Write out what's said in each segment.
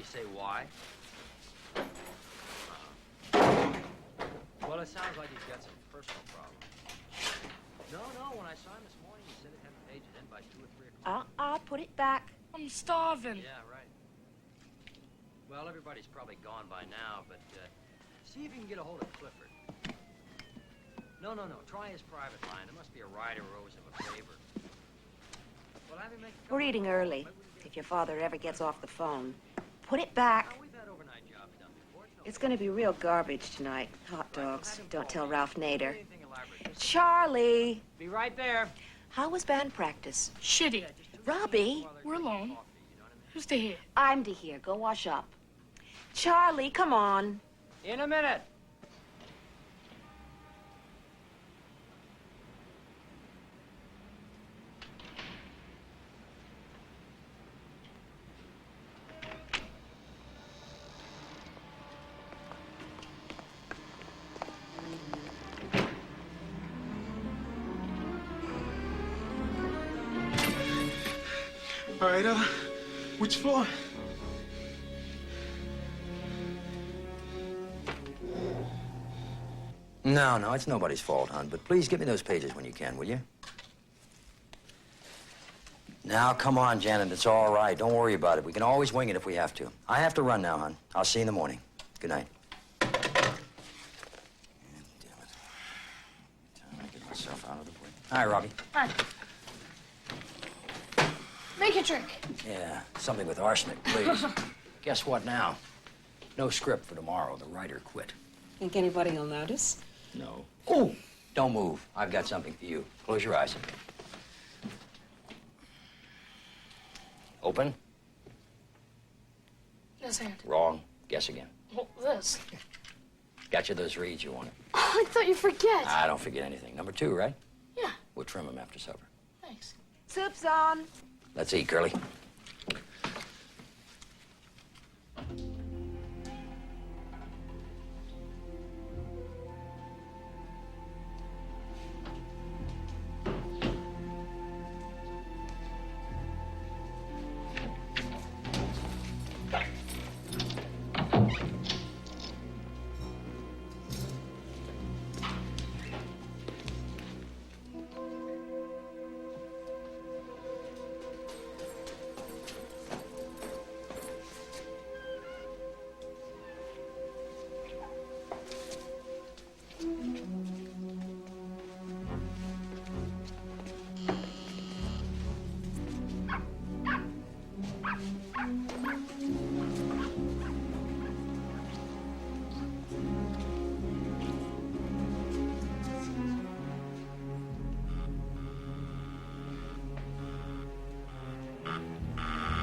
say why? Well, it sounds like he's got some personal problems. No, when I saw him this morning, he said it had pages in by 2 or 3 o'clock. Put it back. I'm starving. Yeah, right. Well, everybody's probably gone by now, but see if you can get a hold of Clifford. No. Try his private line. There must be a writer who owes him a favor. Well, have him make a We're eating early. If your father ever gets off the phone, put it back. We've had overnight jobs done before. It's going to be real garbage tonight. Hot dogs. Don't tell Ralph Nader. Anything elaborate. Charlie, Be right there. how was band practice? Shitty. Robbie, We're alone. Who's to hear? I'm to here. Go wash up. Charlie, come on. In a minute. All right, which floor? No, it's nobody's fault, hon. But please get me those pages when you can, will you? Now, come on, Janet. It's all right. Don't worry about it. We can always wing it if we have to. I have to run now, hon. I'll see you in the morning. Good night. God damn it. Time to get myself out of the way. Hi, Robbie. Hi. Make a drink. Yeah, something with arsenic, please. Guess what now? No script for tomorrow. The writer quit. Think anybody will notice? No. Oh! Don't move. I've got something for you. Close your eyes. Open? This hand. Wrong. Guess again. Well, this. Got you those reeds you wanted. Oh, I thought you forget. I don't forget anything. Number 2, right? Yeah. We'll trim them after supper. Thanks. Soup's on. Let's eat, Curly.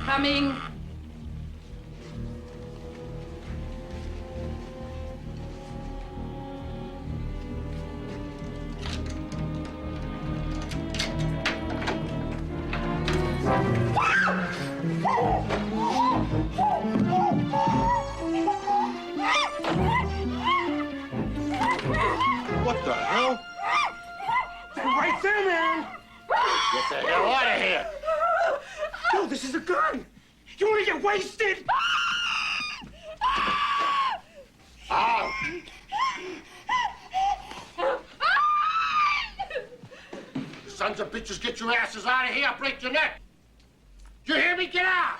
Coming. What the hell? They're right there, man. Get the hell out of here! No, this is a gun. You want to get wasted? Ow! Sons of bitches, get your asses out of here. I'll break your neck. You hear me? Get out!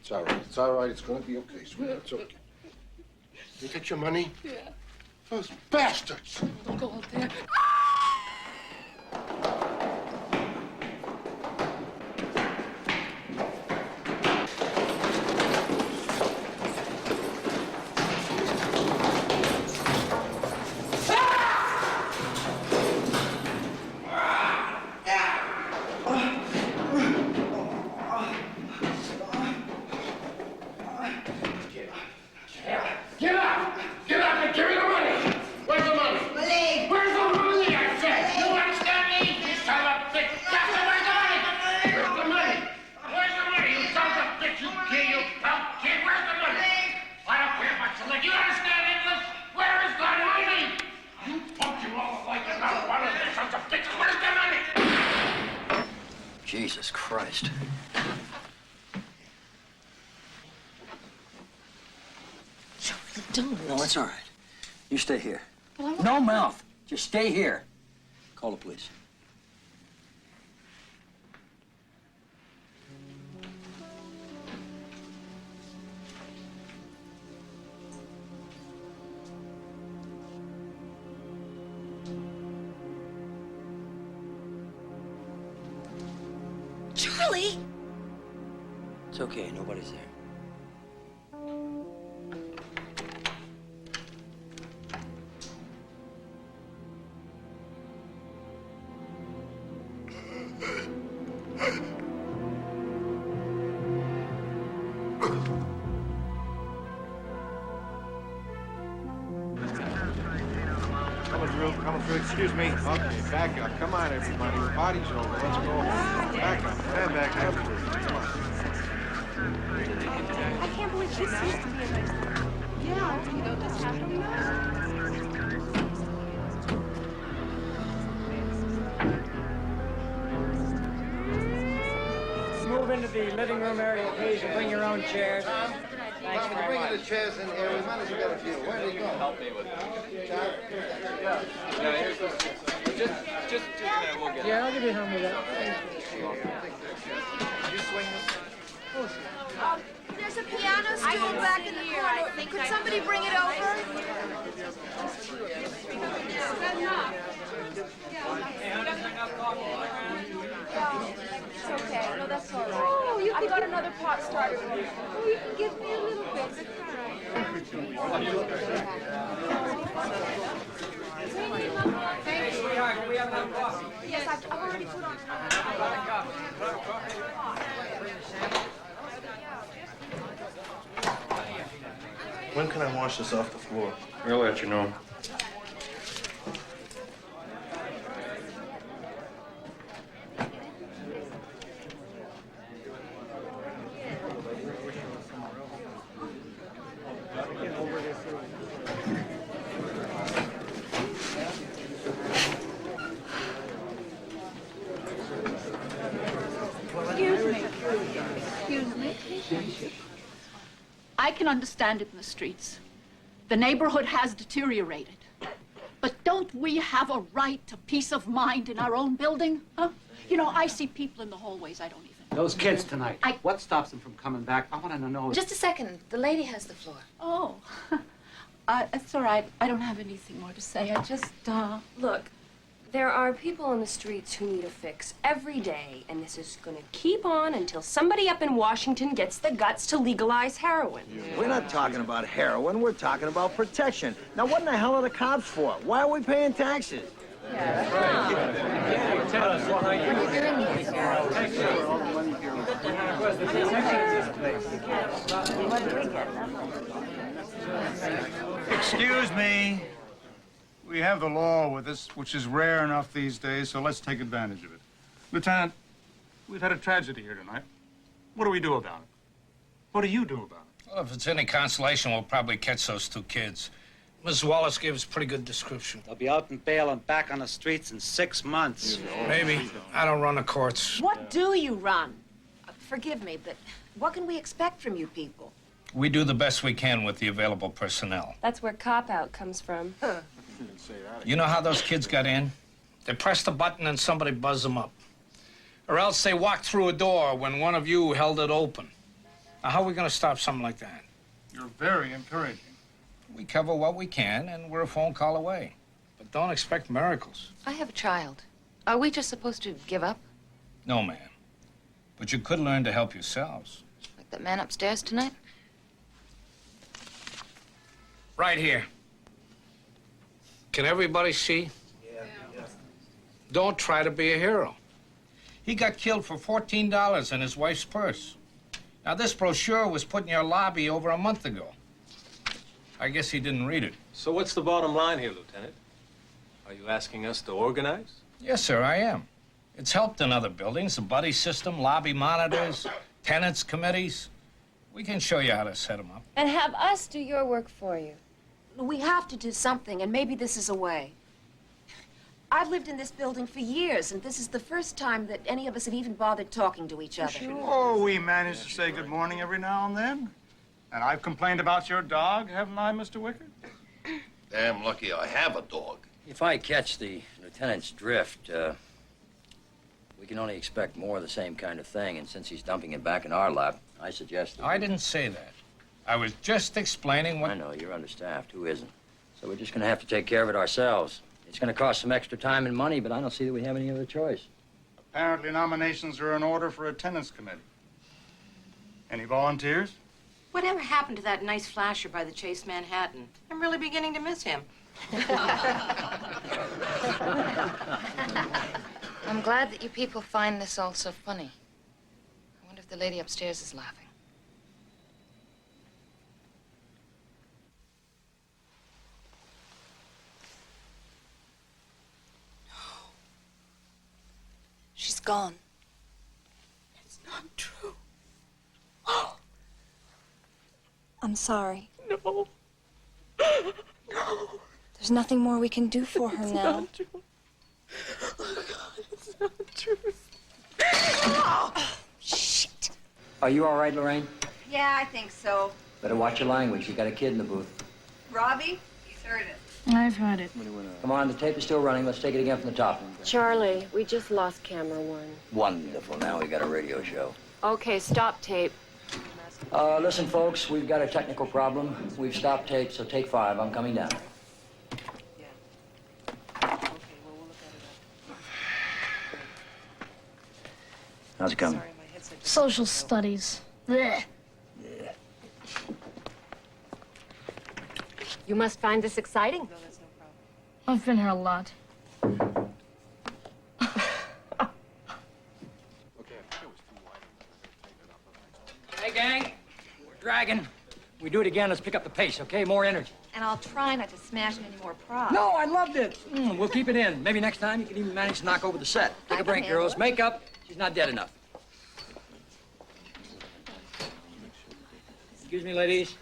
It's all right. It's all right. It's going to be okay, sweetheart. It's okay. You get your money? Yeah. Those bastards! Don't go out there. Get out! Get out and give me the money! Where's the money? My leg. Where's the money? Jesus Christ. Charlie, don't. No, it's all right. You stay here. No mouth. Just stay here. Call the police. Charlie! It's okay. Nobody's there. Coming through. Excuse me. Okay, back up. Come on, everybody. The party's over. Let's go. Back up. Stand back up. Come on. I can't believe this used to be a nice girl. Yeah, you know, this happened. Move into the living room area, please, and bring your own chairs. Thanks very Bringing much. the chairs in here. We might as well get a few. Where do you go? Help me with that. Yeah, I'll give you a hand with that. You swing this? There's a piano stool back in the corner. Could somebody bring it over? It's okay. No, that's all right. Oh, I've got another pot starter. Oh, you can give me a little bit. That's all right. Hey, sweetheart, can we have that coffee? Yes, I've already put on. When can I wash this off the floor? We'll let you know. Excuse me. I can understand it in the streets. The neighborhood has deteriorated. But don't we have a right to peace of mind in our own building? Huh? You know, I see people in the hallways I don't even know. Those kids tonight. What stops them from coming back? I want to know. Just a second. The lady has the floor. Oh, it's all right. I don't have anything more to say. I just, Look, there are people on the streets who need a fix every day, and this is gonna keep on until somebody up in Washington gets the guts to legalize heroin. We're not talking about heroin, we're talking about protection. Now, what in the hell are the cops for? Why are we paying taxes? Tell us what I Excuse me. We have the law with us, which is rare enough these days, so let's take advantage of it. Lieutenant, we've had a tragedy here tonight. What do we do about it? What do you do about it? Well, if it's any consolation, we'll probably catch those two kids. Mrs. Wallace gave us a pretty good description. They'll be out in bail and back on the streets in 6 months. Maybe. I don't run the courts. What do you run? Forgive me, but what can we expect from you people? We do the best we can with the available personnel. That's where cop-out comes from. You know how those kids got in? They pressed a button and somebody buzzed them up. Or else they walked through a door when one of you held it open. Now, how are we going to stop something like that? You're very encouraging. We cover what we can, and we're a phone call away. But don't expect miracles. I have a child. Are we just supposed to give up? No, ma'am. But you could learn to help yourselves. Like that man upstairs tonight? Right here. Can everybody see? Yeah. Don't try to be a hero. He got killed for $14 in his wife's purse. Now, this brochure was put in your lobby over a month ago. I guess he didn't read it. So what's the bottom line here, Lieutenant? Are you asking us to organize? Yes, sir, I am. It's helped in other buildings, the buddy system, lobby monitors, tenants committees. We can show you how to set them up. And have us do your work for you. We have to do something, and maybe this is a way. I've lived in this building for years, and this is the first time that any of us have even bothered talking to each other. Oh, we manage to say good morning every now and then. And I've complained about your dog, haven't I, Mr. Wickard? Damn lucky I have a dog. If I catch the lieutenant's drift, we can only expect more of the same kind of thing, and since he's dumping it back in our lap, I suggest... I didn't say that. I was just explaining what... I know, you're understaffed. Who isn't? So we're just gonna have to take care of it ourselves. It's gonna cost some extra time and money, but I don't see that we have any other choice. Apparently nominations are in order for a attendance committee. Any volunteers? Whatever happened to that nice flasher by the Chase Manhattan? I'm really beginning to miss him. I'm glad that you people find this all so funny. I wonder if the lady upstairs is laughing. She's gone. It's not true. I'm sorry. No. No. There's nothing more we can do for her now. Not true. Oh, God, it's not true. Shit. Are you all right, Lorraine? Yeah, I think so. Better watch your language. You got a kid in the booth. Robbie, he's heard it. I've heard it. Come on, the tape is still running. Let's take it again from the top. Charlie, we just lost camera one. Wonderful. Now we got a radio show. Okay, stop tape. Listen, folks, we've got a technical problem. We've stopped tape, so take 5. I'm coming down. How's it coming? Social studies. Blech. Yeah. You must find this exciting. I've been here a lot. Hey, gang. We're dragging. We do it again. Let's pick up the pace, okay? More energy. And I'll try not to smash any more props. No, I loved it. We'll keep it in. Maybe next time you can even manage to knock over the set. Take a break, girls. Makeup. She's not dead enough. Excuse me, ladies.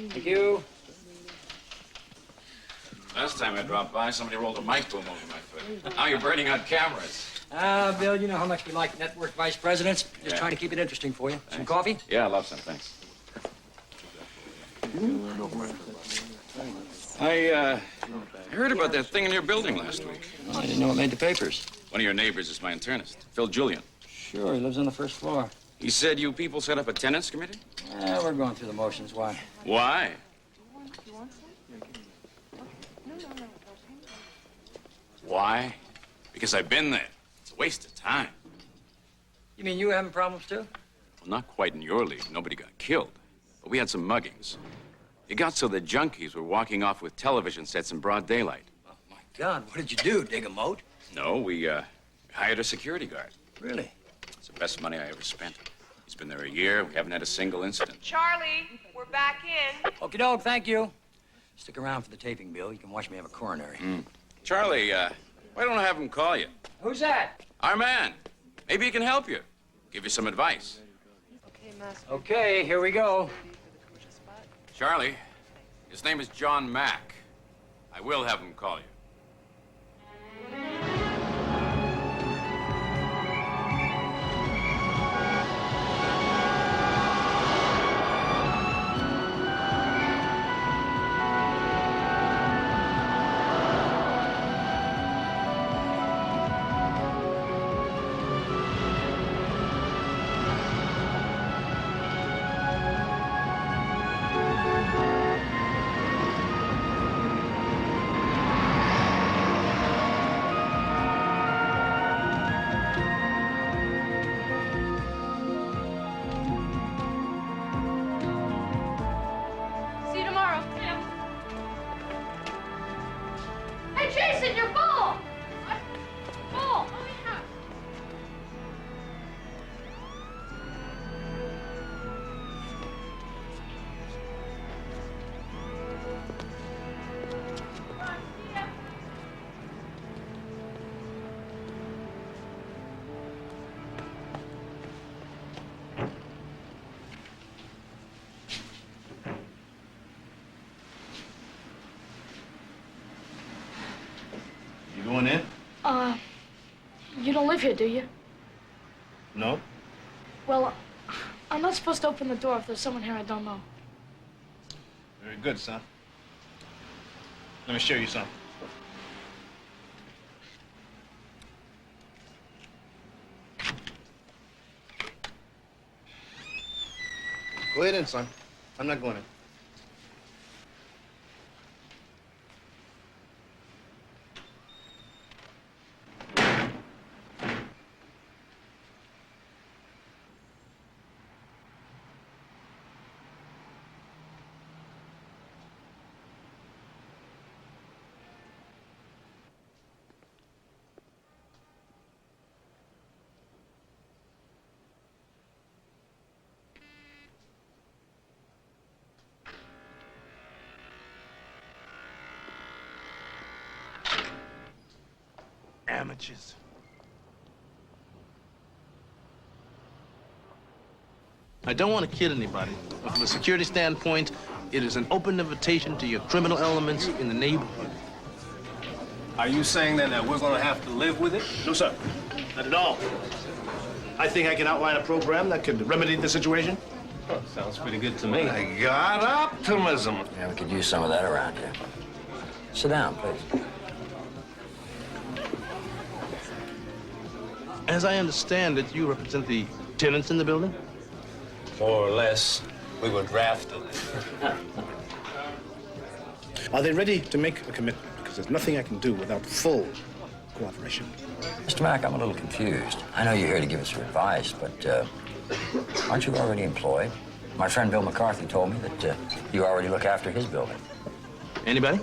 Thank you. Last time I dropped by, somebody rolled a mic boom over my foot. Now you're burning out cameras. Bill, you know how much we like network vice presidents. Just trying to keep it interesting for you. Some coffee? Yeah, I love some, thanks. I heard about that thing in your building last week. Oh, I didn't know it made the papers. One of your neighbors is my internist, Phil Julian. Sure, he lives on the first floor. He said you people set up a tenants committee? We're going through the motions. Why? Why? Why? Because I've been there. It's a waste of time. You mean you having problems, too? Well, not quite in your league. Nobody got killed. But we had some muggings. It got so the junkies were walking off with television sets in broad daylight. Oh, my God. What did you do? Dig a moat? No, we hired a security guard. Really? It's the best money I ever spent. He's been there a year. We haven't had a single incident. Charlie, we're back in. Okie doke, thank you. Stick around for the taping, Bill. You can watch me have a coronary. Charlie, why don't I have him call you? Who's that? Our man. Maybe he can help you. Give you some advice. Okay, Master. Okay, here we go. Charlie, his name is John Mack. I will have him call you. See you tomorrow. Hey, Jason, your ball! What? Ball! Oh, yeah. going in? You don't live here, do you? No. Well, I'm not supposed to open the door if there's someone here I don't know. Very good, son. Let me show you something. Go ahead in, son. I'm not going in. Amateurs. I don't want to kid anybody, but from a security standpoint, it is an open invitation to your criminal elements in the neighborhood. Are you saying then that we're going to have to live with it? No, sir. Not at all. I think I can outline a program that could remedy the situation. Oh, sounds pretty good to me. I got optimism. Yeah, we could use some of that around here. Sit down, please. As I understand it, you represent the tenants in the building? More or less. We were drafted. Are they ready to make a commitment? Because there's nothing I can do without full cooperation. Mr. Mack, I'm a little confused. I know you're here to give us your advice, but aren't you already employed? My friend Bill McCarthy told me that you already look after his building. Anybody?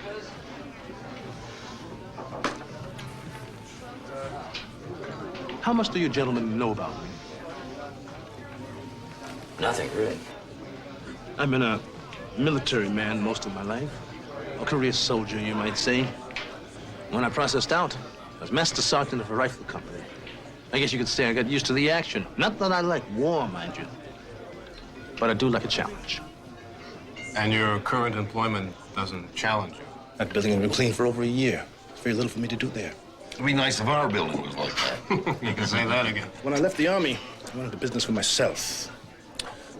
How much do you gentlemen know about me? Nothing, really. I've been a military man most of my life. A career soldier, you might say. When I processed out, I was master sergeant of a rifle company. I guess you could say I got used to the action. Not that I like war, mind you. But I do like a challenge. And your current employment doesn't challenge you? That building has been clean for over a year. There's very little for me to do there. It'd be nice if our building was like that. You can say that again. When I left the Army, I went into business for myself.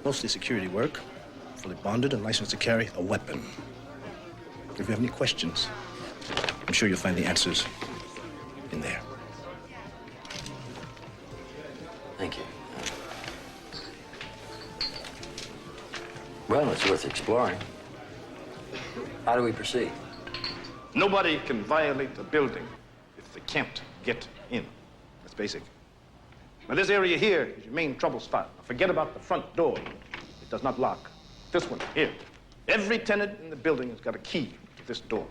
Mostly security work, fully bonded and licensed to carry a weapon. If you have any questions, I'm sure you'll find the answers in there. Thank you. Well, it's worth exploring. How do we proceed? Nobody can violate a building if they can't get in. That's basic. Now, this area here is your main trouble spot. Now, forget about the front door. It does not lock. This one, here. Every tenant in the building has got a key to this door.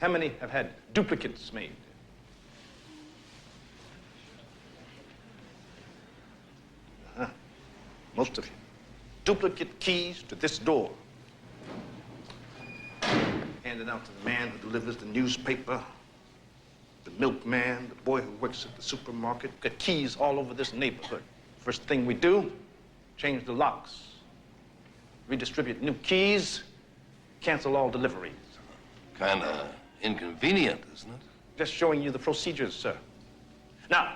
How many have had duplicates made? Most of you. Duplicate keys to this door. Handed out to the man who delivers the newspaper, the milkman, the boy who works at the supermarket. Got keys all over this neighborhood. First thing we do, change the locks, redistribute new keys, cancel all deliveries. Kind of inconvenient, isn't it? Just showing you the procedures, sir. Now,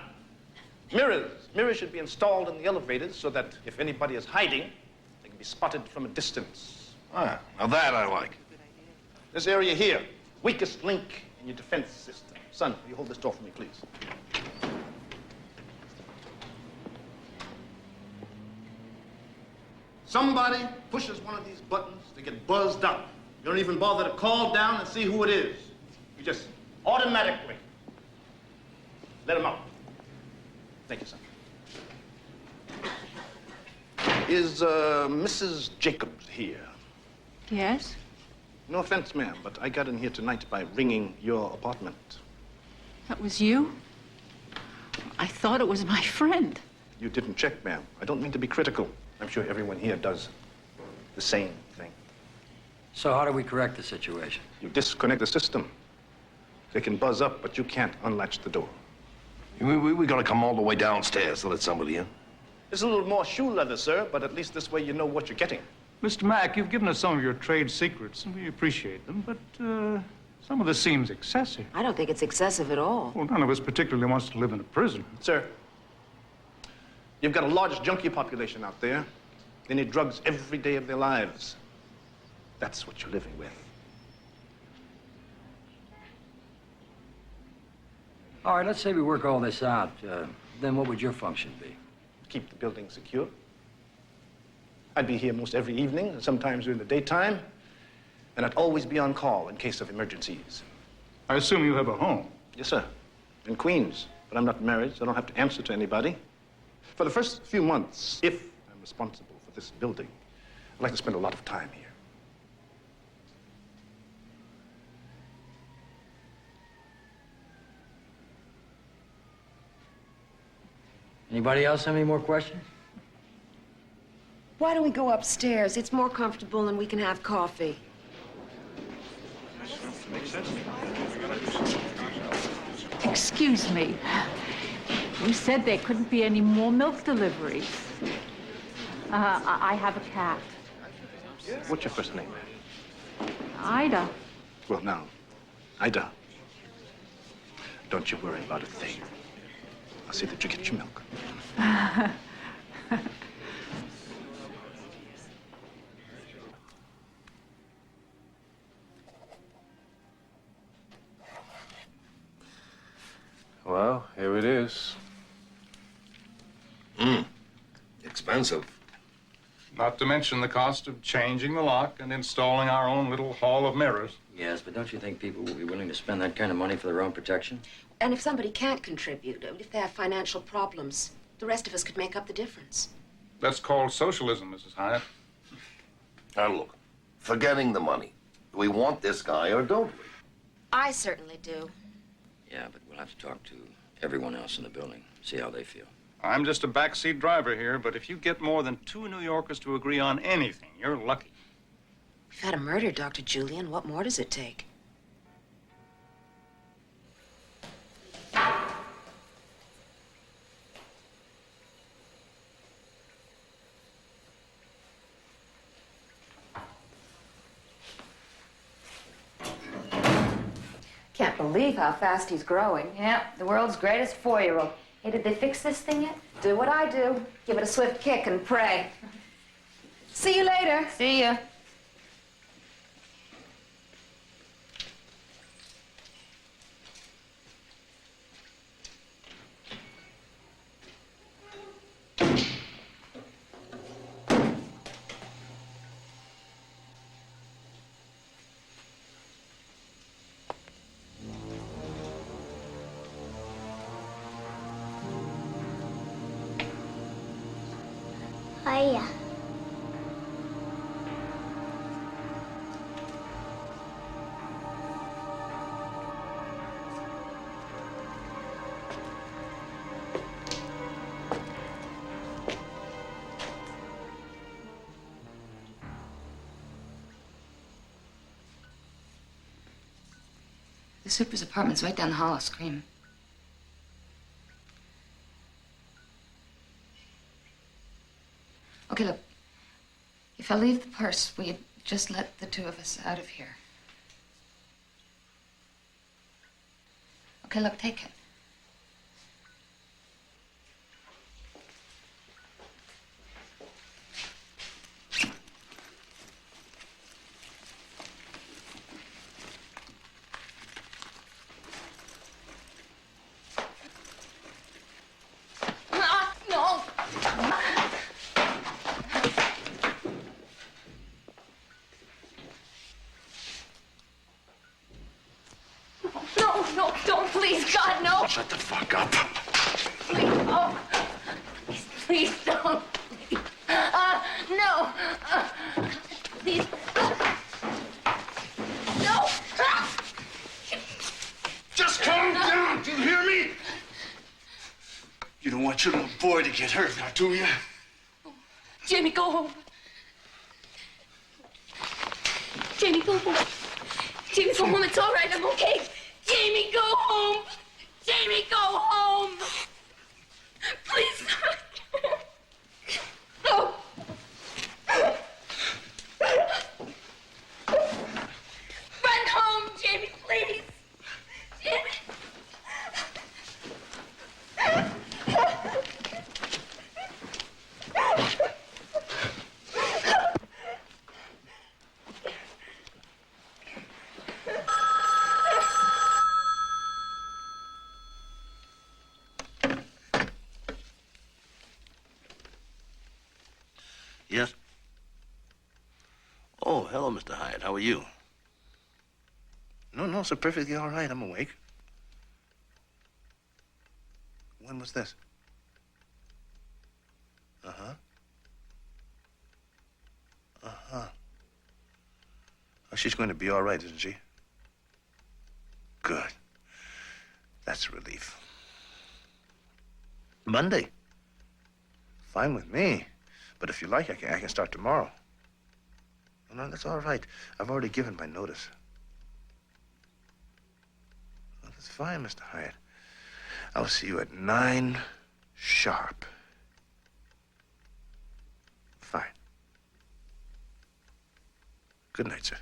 mirrors. Mirrors should be installed in the elevators so that if anybody is hiding, they can be spotted from a distance. Ah, now that I like. This area here, weakest link in your defense system. Son, will you hold this door for me, please? Somebody pushes one of these buttons, they get buzzed up. You don't even bother to call down and see who it is. You just automatically let them out. Thank you, son. Is Mrs. Jacobs here? Yes? No offense, ma'am, but I got in here tonight by ringing your apartment. That was you? I thought it was my friend. You didn't check, ma'am. I don't mean to be critical. I'm sure everyone here does the same thing. So how do we correct the situation? You disconnect the system. They can buzz up, but you can't unlatch the door. We gotta come all the way downstairs to let somebody in. It's a little more shoe leather, sir, but at least this way you know what you're getting. Mr. Mack, you've given us some of your trade secrets, and we appreciate them, but Some of this seems excessive. I don't think it's excessive at all. Well, none of us particularly wants to live in a prison. Sir, you've got a large junkie population out there. They need drugs every day of their lives. That's what you're living with. All right, let's say we work all this out. Then what would your function be? Keep the building secure. I'd be here most every evening, and sometimes during the daytime, and I'd always be on call in case of emergencies. I assume you have a home. Yes, sir. In Queens. But I'm not married, so I don't have to answer to anybody. For the first few months, if I'm responsible for this building, I'd like to spend a lot of time here. Anybody else have any more questions? Why don't we go upstairs? It's more comfortable and we can have coffee. Excuse me. You said there couldn't be any more milk deliveries. I have a cat. What's your first name? Ida. Well, now, Ida, don't you worry about a thing. I'll see that you get your milk. Well, here it is. Expensive. Not to mention the cost of changing the lock and installing our own little hall of mirrors. Yes, but don't you think people will be willing to spend that kind of money for their own protection? And if somebody can't contribute, if they have financial problems, the rest of us could make up the difference. That's called socialism, Mrs. Hyatt. Now look, forgetting the money. Do we want this guy or don't we? I certainly do. Yeah, but we'll have to talk to everyone else in the building, see how they feel. I'm just a backseat driver here, but if you get more than 2 New Yorkers to agree on anything, you're lucky. We've had a murder, Dr. Julian. What more does it take? Can't believe how fast he's growing. Yeah, the world's greatest 4-year-old. Hey, did they fix this thing yet? Do what I do. Give it a swift kick and pray. See you later. See ya. Hiya. The super's apartment's right down the hall. Scream. Okay, look. If I leave the purse, will you just let the two of us out of here? Okay, look, take it. No. No, don't, please, God, no. Shut the fuck up. Please, oh. Please don't. No. Please. No. Just calm down, do you hear me? You don't want your little boy to get hurt now, do you? Jamie, go home. Jamie, go home. Jamie, go home. It's all right. I'm okay. Jamie, go home. Jamie, go home. Please. No. Run home, Jamie, please. hello, Mr. Hyatt. How are you? No, sir, perfectly all right. I'm awake. When was this? Uh-huh. Uh-huh. Oh, she's going to be all right, isn't she? Good. That's a relief. Monday. Fine with me. But if you like, I can start tomorrow. No, that's all right. I've already given my notice. Well, that's fine, Mr. Hyatt. I'll see you at 9 sharp. Fine. Good night, sir.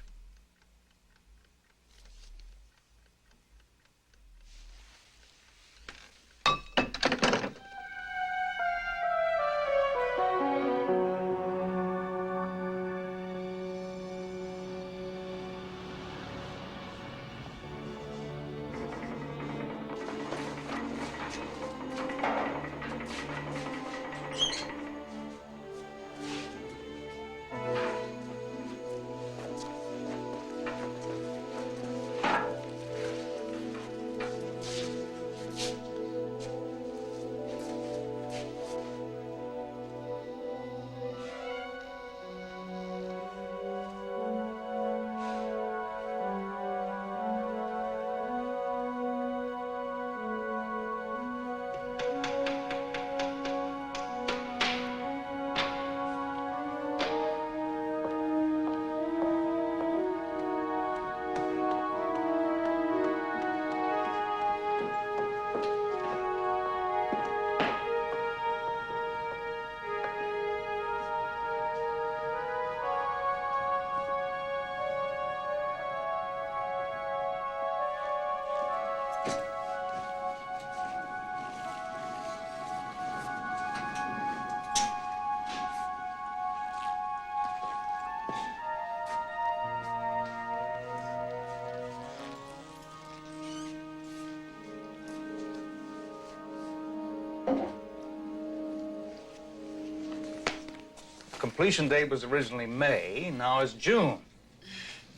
Completion date was originally May, now it's June.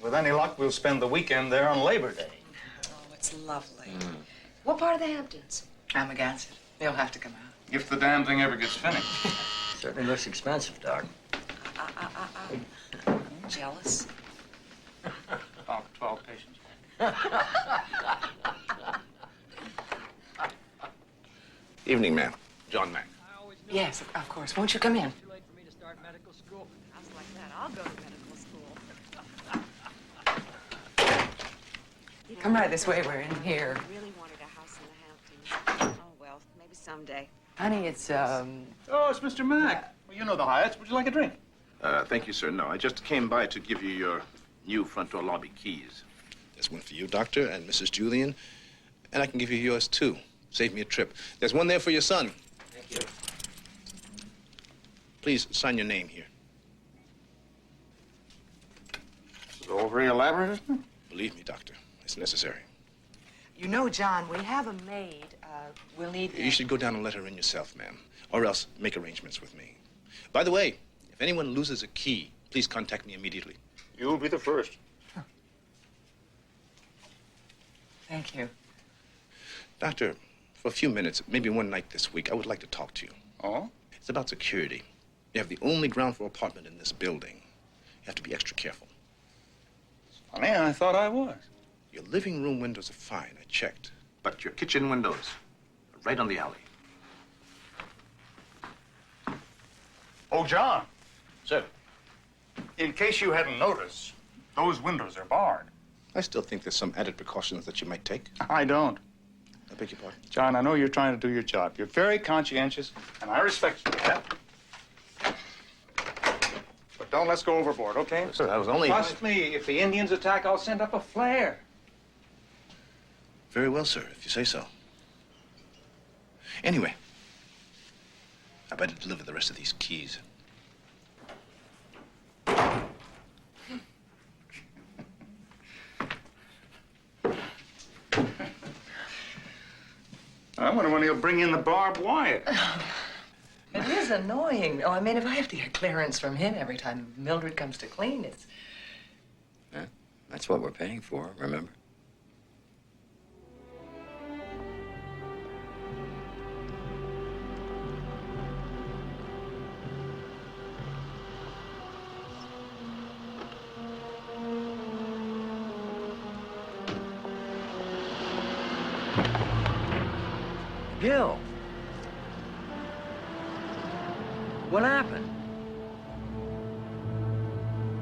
With any luck, we'll spend the weekend there on Labor Day. Oh, it's lovely. What part of the Hamptons? I'm a Gossett. They'll have to come out. If the damn thing ever gets finished. Certainly looks expensive, Doc. Jealous? About 12 patients. Evening, ma'am. John Mack. Yes, of course. Won't you come in? Too late for me to start medical school. Sounds like that. I'll go to medical school. Come right this way. We're in here. I really wanted a house in the Hamptons. Oh, well, maybe someday. Honey, it's, Oh, it's Mr. Mack. Well, you know the Hyatts. Would you like a drink? Thank you, sir. No, I just came by to give you your new front door lobby keys. There's one for you, Doctor, and Mrs. Julian. And I can give you yours, too. Save me a trip. There's one there for your son. Thank you. Please sign your name here. This is all very elaborate, isn't it? Believe me, Doctor, it's necessary. You know, John, we have a maid. We'll need... You should go down and let her in yourself, ma'am. Or else make arrangements with me. By the way, if anyone loses a key, please contact me immediately. You'll be the first. Thank you. Doctor, for a few minutes, maybe one night this week, I would like to talk to you. Oh? It's about security. You have the only ground floor apartment in this building. You have to be extra careful. Funny, I thought I was. Your living room windows are fine, I checked. But your kitchen windows are right on the alley. Oh, John. Sir. In case you hadn't noticed, those windows are barred. I still think there's some added precautions that you might take. I don't. I beg your pardon? John, I know you're trying to do your job. You're very conscientious, and I respect you for that. But don't let's go overboard, okay? Sir, I was only... Trust me, if the Indians attack, I'll send up a flare. Very well, sir, if you say so. Anyway, I better deliver the rest of these keys. I wonder when he'll bring in the barbed wire. It is annoying. Oh, I mean, if I have to get clearance from him every time Mildred comes to clean, That's what we're paying for, remember? Gil. What happened?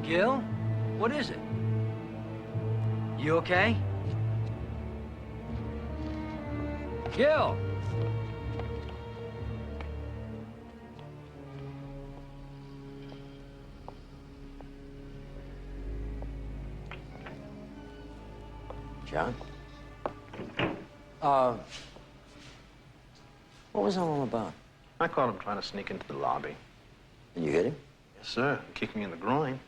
Gil? What is it? You okay? Gil! John? What was that all about? I caught him trying to sneak into the lobby. And you hit him? Yes, sir. He kicked me in the groin.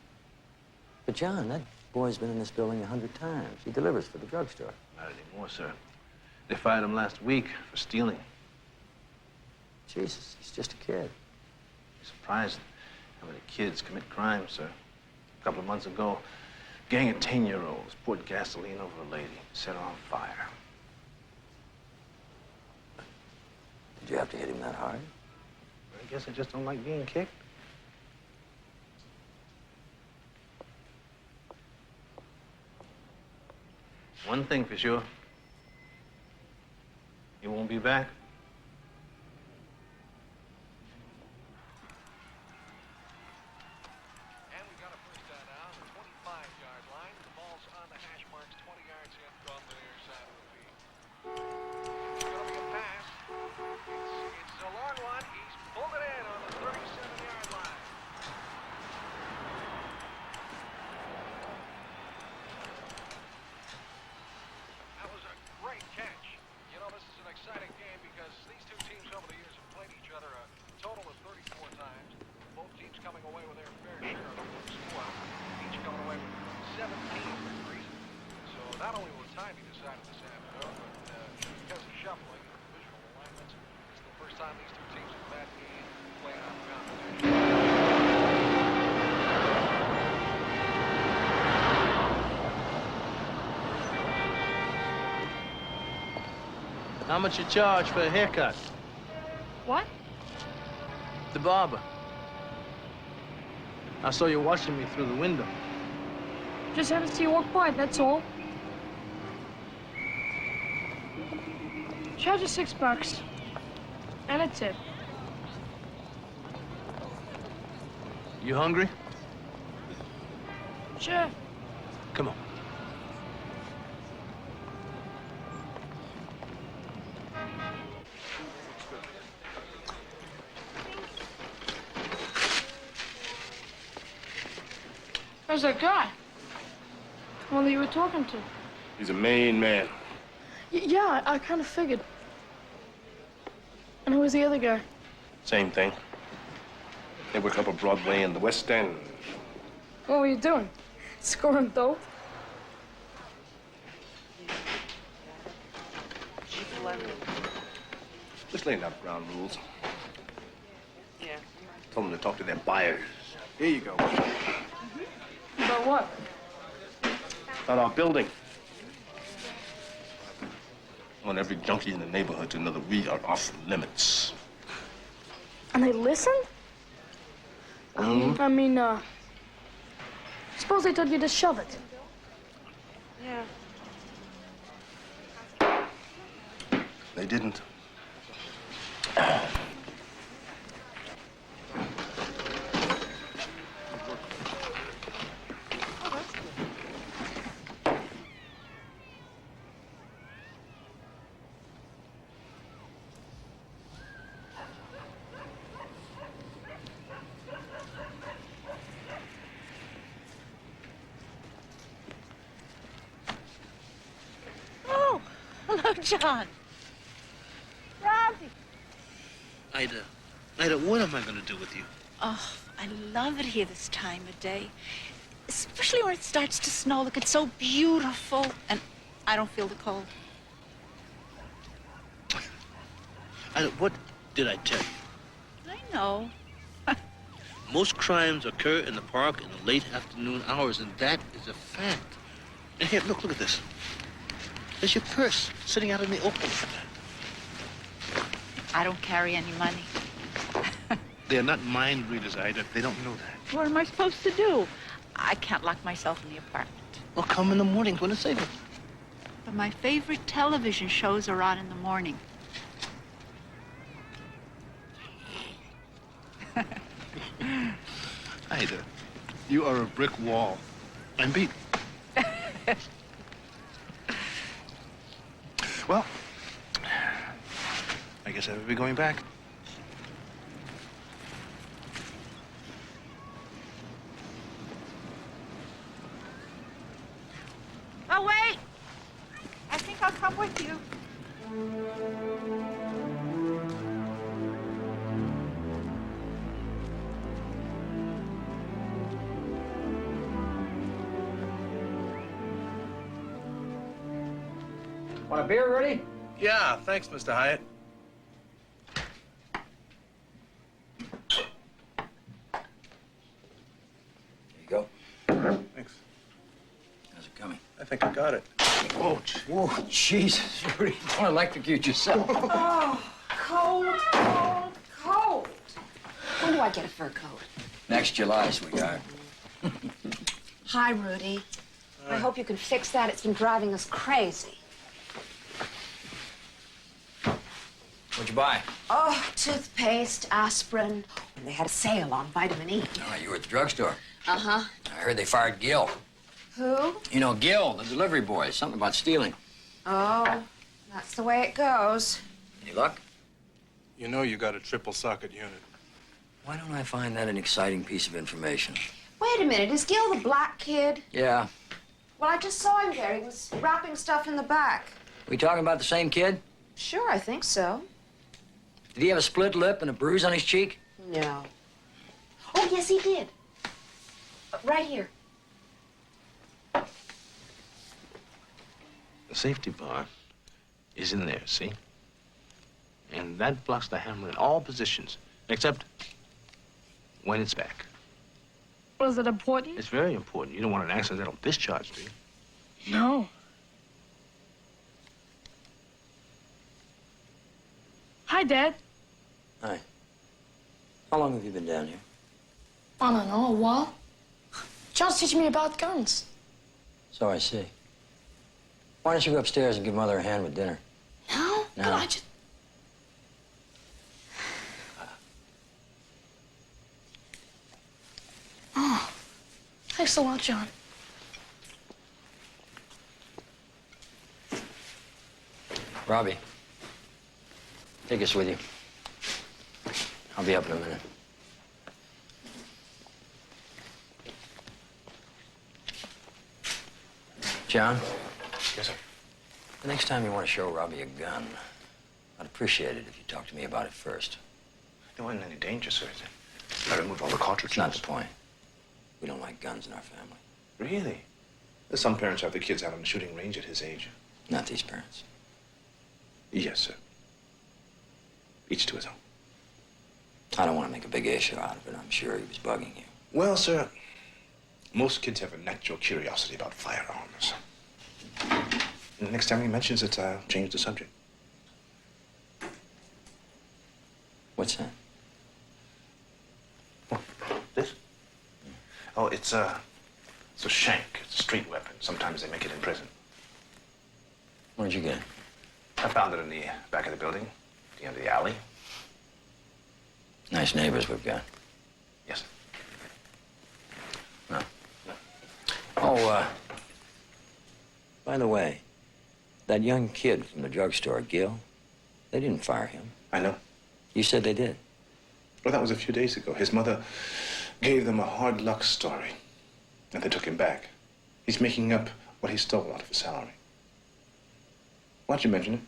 But John, that boy's been in this building 100 times. He delivers for the drugstore. Not anymore, sir. They fired him last week for stealing. Jesus, he's just a kid. You're surprised how many kids commit crime, sir. A couple of months ago, a gang of 10-year-olds poured gasoline over a lady, set her on fire. Did you have to hit him that hard? I guess I just don't like being kicked. One thing for sure. You won't be back. And we got a first down now, the 25-yard line. The ball's on the hash marks, 20 yards in from the near side of the field. It's going to be a pass. It's a long one. He's pulled it in on the 37-yard line. That was a great catch. You know, this is an exciting game because these two teams over the years have played each other a total of 34 times. Both teams coming away with their fair share of the score, each coming away with 17 victories. So not only will time be decided this afternoon, but because of shuffling and divisional alignments, it's the first time these two teams have met in playoff competition. How much you charge for a haircut? What? The barber. I saw you watching me through the window. Just happened to see you walk by, that's all. Charge you $6. And a tip. You hungry? Sure. Come on. Where's that guy? The one that you were talking to? He's a main man. Yeah, I kind of figured. And who was the other guy? Same thing. They work up a Broadway in the West End. What were you doing? Scoring dope? Just laying out ground rules. Yeah. Tell them to talk to their buyers. Here you go. About what? About our building. I want every junkie in the neighborhood to know that we are off limits. And they listened? I mean, suppose they told you to shove it. Yeah. They didn't. Oh, hello, John. Robbie. Ida, what am I going to do with you? Oh, I love it here this time of day. Especially when it starts to snow. Look, it's so beautiful. And I don't feel the cold. Ida, what did I tell you? I know. Most crimes occur in the park in the late afternoon hours, and that is a fact. Here, look at this. There's your purse sitting out in the open. I don't carry any money. They're not mind readers, Ida. They don't know that. What am I supposed to do? I can't lock myself in the apartment. Well, come in the morning when it's safer. But my favorite television shows are on in the morning. Ida, you are a brick wall. I'm beat. Well, I guess I will be going back. Oh, wait! I think I'll come with you. Want a beer, Rudy? Yeah, thanks, Mr. Hyatt. There you go. Thanks. How's it coming? I think I got it. Oh, whoa, Jesus, Rudy, don't electrocute yourself. Oh, cold, cold, cold. When do I get a fur coat? Next July, sweetheart. Hi, Rudy. I hope you can fix that. It's been driving us crazy. What'd you buy? Oh, toothpaste, aspirin. And they had a sale on vitamin E. Oh, you were at the drugstore. Uh-huh. I heard they fired Gil. Who? You know, Gil, the delivery boy. Something about stealing. Oh, that's the way it goes. Any luck? You know you got a triple socket unit. Why don't I find that an exciting piece of information? Wait a minute. Is Gil the black kid? Yeah. Well, I just saw him there. He was wrapping stuff in the back. We talking about the same kid? Sure, I think so. Did he have a split lip and a bruise on his cheek? No. Oh, yes, he did. Right here. The safety bar is in there, see? And that blocks the hammer in all positions, except when it's back. Was it important? It's very important. You don't want an accidental discharge, do you? No. Hi, Dad. Hi. How long have you been down here? I don't know, a while. John's teaching me about guns. So I see. Why don't you go upstairs and give Mother a hand with dinner? No? No. But I just... Oh, thanks a lot, John. Robbie, take us with you. I'll be up in a minute. John? Yes, sir. The next time you want to show Robbie a gun, I'd appreciate it if you talked to me about it first. There wasn't any danger, sir. I removed all the cartridges. That's not the point. We don't like guns in our family. Really? Some parents have their kids out on the shooting range at his age. Not these parents. Yes, sir. Each to his own. I don't want to make a big issue out of it. I'm sure he was bugging you. Well, sir, most kids have a natural curiosity about firearms. And the next time he mentions it, I'll change the subject. What's that? This? Oh, it's a shank. It's a street weapon. Sometimes they make it in prison. Where'd you get it? I found it in the back of the building, at the end of the alley. Nice neighbors we've got. Yes. No. Oh, by the way, that young kid from the drugstore, Gil, they didn't fire him. I know. You said they did. Well, that was a few days ago. His mother gave them a hard luck story, and they took him back. He's making up what he stole out of his salary. Why'd you mention it?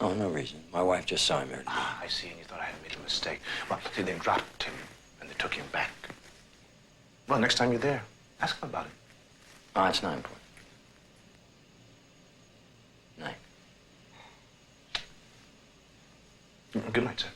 Oh, no reason. My wife just saw him here today. Ah, I see, and you thought I had made a mistake. Well, see, they dropped him, and they took him back. Well, next time you're there, ask him about it. Oh, it's not important. Night. Good night, sir.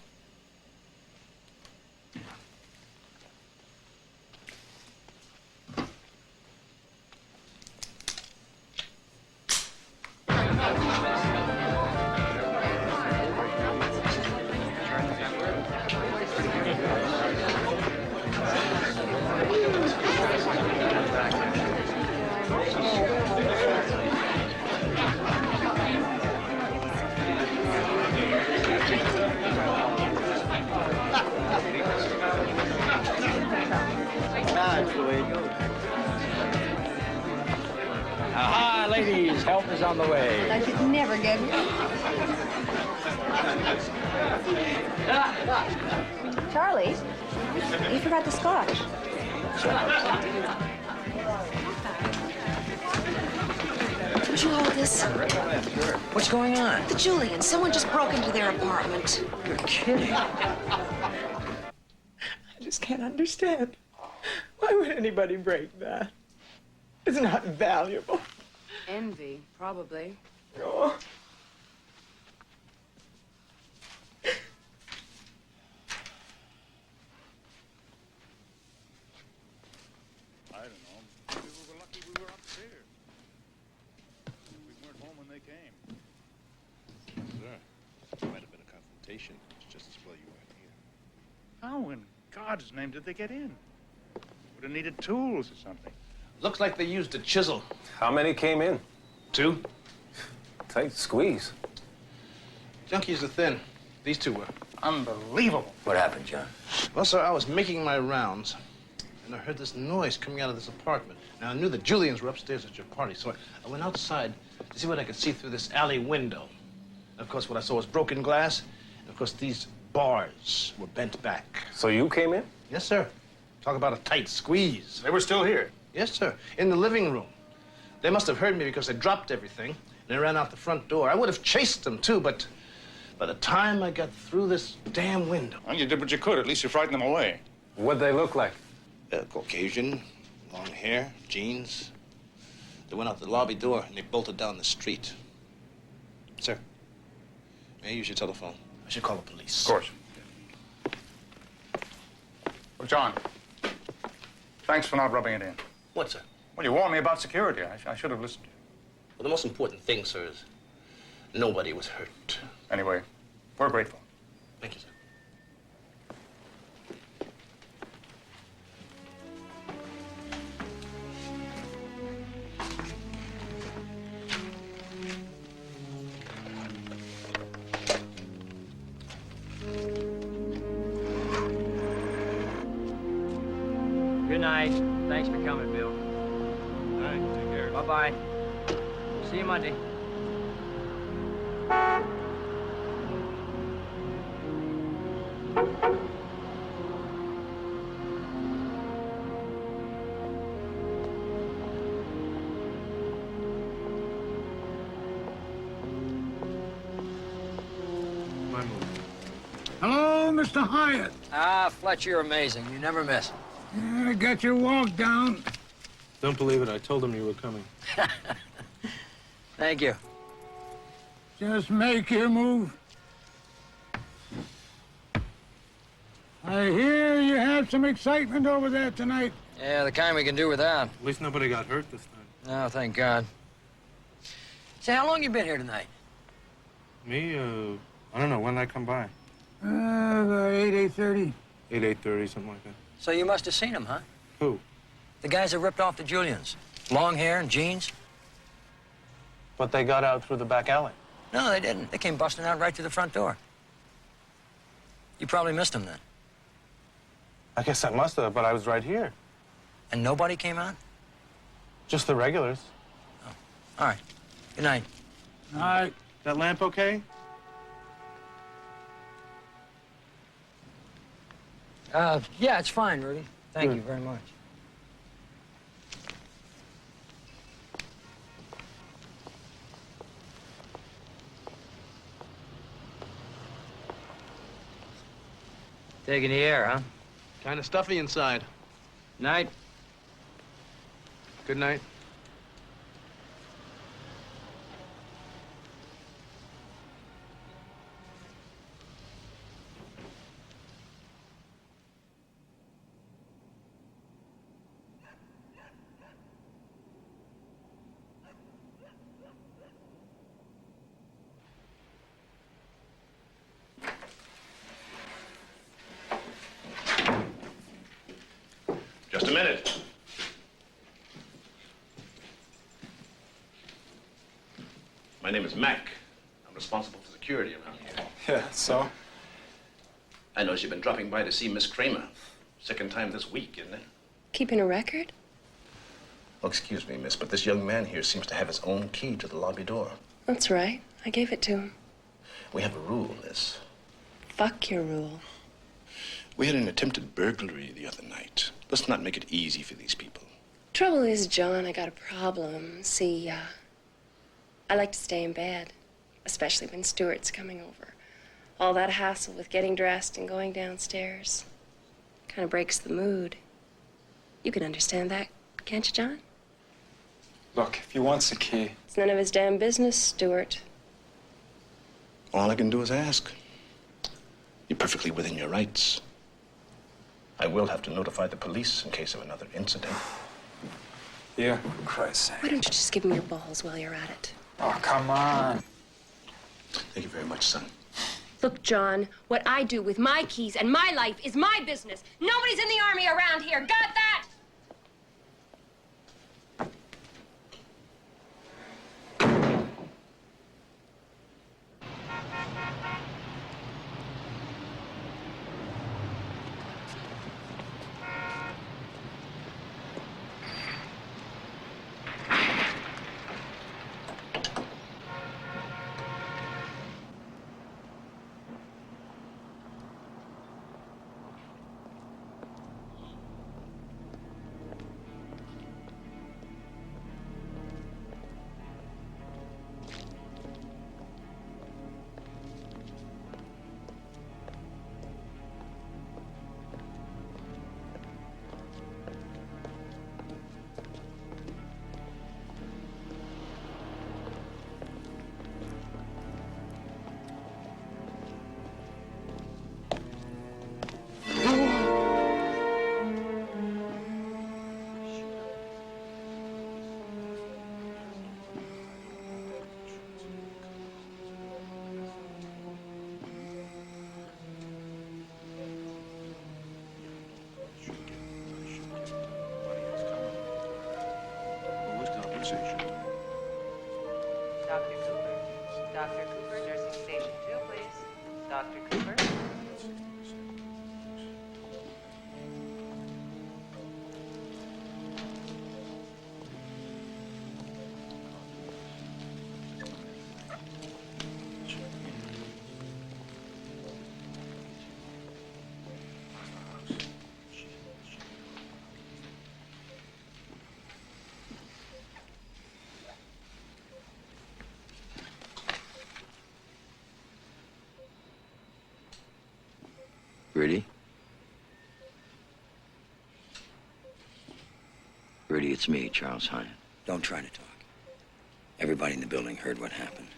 is on the way. I could never get here. Charlie, you forgot the scotch. Would you hold this? What's going on? The Julians. Someone just broke into their apartment. You're kidding. I just can't understand. Why would anybody break that? It's not valuable. Envy, probably. Oh. I don't know. Maybe we were lucky we were upstairs. We weren't home when they came. Sir, there might have been a confrontation. It's just as well you weren't here. How in God's name did they get in? Would have needed tools or something. Looks like they used a chisel. How many came in? 2. Tight squeeze. Junkies are thin. These 2 were. Unbelievable. What happened, John? Well, sir, I was making my rounds, and I heard this noise coming out of this apartment. Now, I knew the Julians were upstairs at your party, so I went outside to see what I could see through this alley window. And of course, what I saw was broken glass, and of course, these bars were bent back. So you came in? Yes, sir. Talk about a tight squeeze. They were still here. Yes, sir. In the living room. They must have heard me because they dropped everything, and they ran out the front door. I would have chased them, too, but by the time I got through this damn window... Well, you did what you could. At least you frightened them away. What'd they look like? Caucasian, long hair, jeans. They went out the lobby door, and they bolted down the street. Sir, may I use your telephone? I should call the police. Of course. Well, John, thanks for not rubbing it in. What, sir? Well, you warned me about security. I should have listened to you. Well, the most important thing, sir, is nobody was hurt. Anyway, we're grateful. Thank you, sir. Good night. Thanks for coming, Bill. All right, take care. Bye-bye. See you Monday. Hello, Mr. Hyatt. Ah, Fletcher, you're amazing. You never miss. I got your walk down. Don't believe it. I told them you were coming. Thank you. Just make your move. I hear you have some excitement over there tonight. Yeah, the kind we can do without. At least nobody got hurt this time. No, thank God. Say, how long you been here tonight? Me, I don't know. When did I come by? About 8:30. 8:30, something like that. So you must have seen him, huh? Who? The guys that ripped off the Julians. Long hair and jeans. But they got out through the back alley. No, they didn't. They came busting out right through the front door. You probably missed them then. I guess I must have, but I was right here. And nobody came out? Just the regulars. All right. Good night. All right. That lamp okay? Yeah, it's fine, Rudy. Thank you very much. Taking the air, huh? Kind of stuffy inside. Night. Good night. Just a minute. My name is Mack. I'm responsible for security around here. Yeah, so? I noticed you've been dropping by to see Miss Kramer. Second time this week, isn't it? Keeping a record? Oh, excuse me, miss, but this young man here seems to have his own key to the lobby door. That's right. I gave it to him. We have a rule, miss. Fuck your rule. We had an attempted burglary the other night. Let's not make it easy for these people. Trouble is, John, I got a problem. See, I like to stay in bed, especially when Stuart's coming over. All that hassle with getting dressed and going downstairs kind of breaks the mood. You can understand that, can't you, John? Look, if he wants the key... It's none of his damn business, Stuart. All I can do is ask. You're perfectly within your rights. I will have to notify the police in case of another incident. Here, for Christ's sake. Why don't you just give him your balls while you're at it? Oh, come on. Thank you very much, son. Look, John, what I do with my keys and my life is my business. Nobody's in the army around here. Got that? Dr. Cooper. Dr. Cooper, nursing station 2, please. Dr. Cooper. Rudy? Rudy, it's me, Charles Hyatt. Don't try to talk. Everybody in the building heard what happened.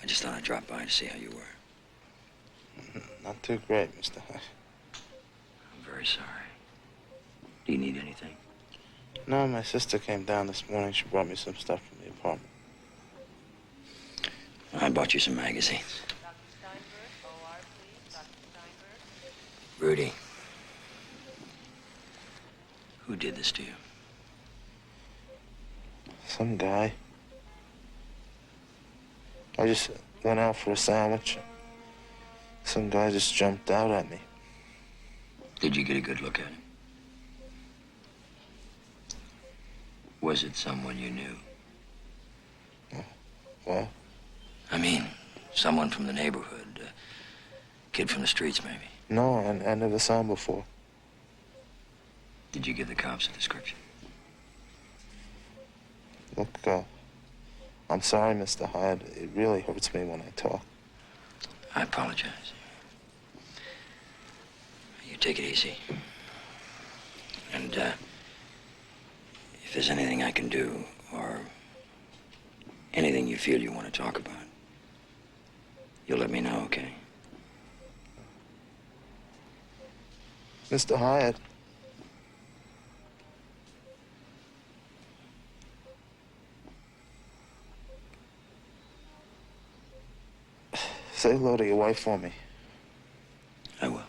I just thought I'd drop by to see how you were. Not too great, Mr. Hyatt. I'm very sorry. Do you need anything? No, my sister came down this morning. She brought me some stuff from the apartment. I bought you some magazines. Rudy, who did this to you? Some guy. I just went out for a sandwich. Some guy just jumped out at me. Did you get a good look at him? Was it someone you knew? What? I mean, someone from the neighborhood. A kid from the streets, maybe. No, I never saw him before. Did you give the cops a description? Look, I'm sorry, Mr. Hyatt. It really hurts me when I talk. I apologize. You take it easy. And, if there's anything I can do, or anything you feel you want to talk about, you'll let me know, okay? Mr. Hyatt. Say hello to your wife for me. I will.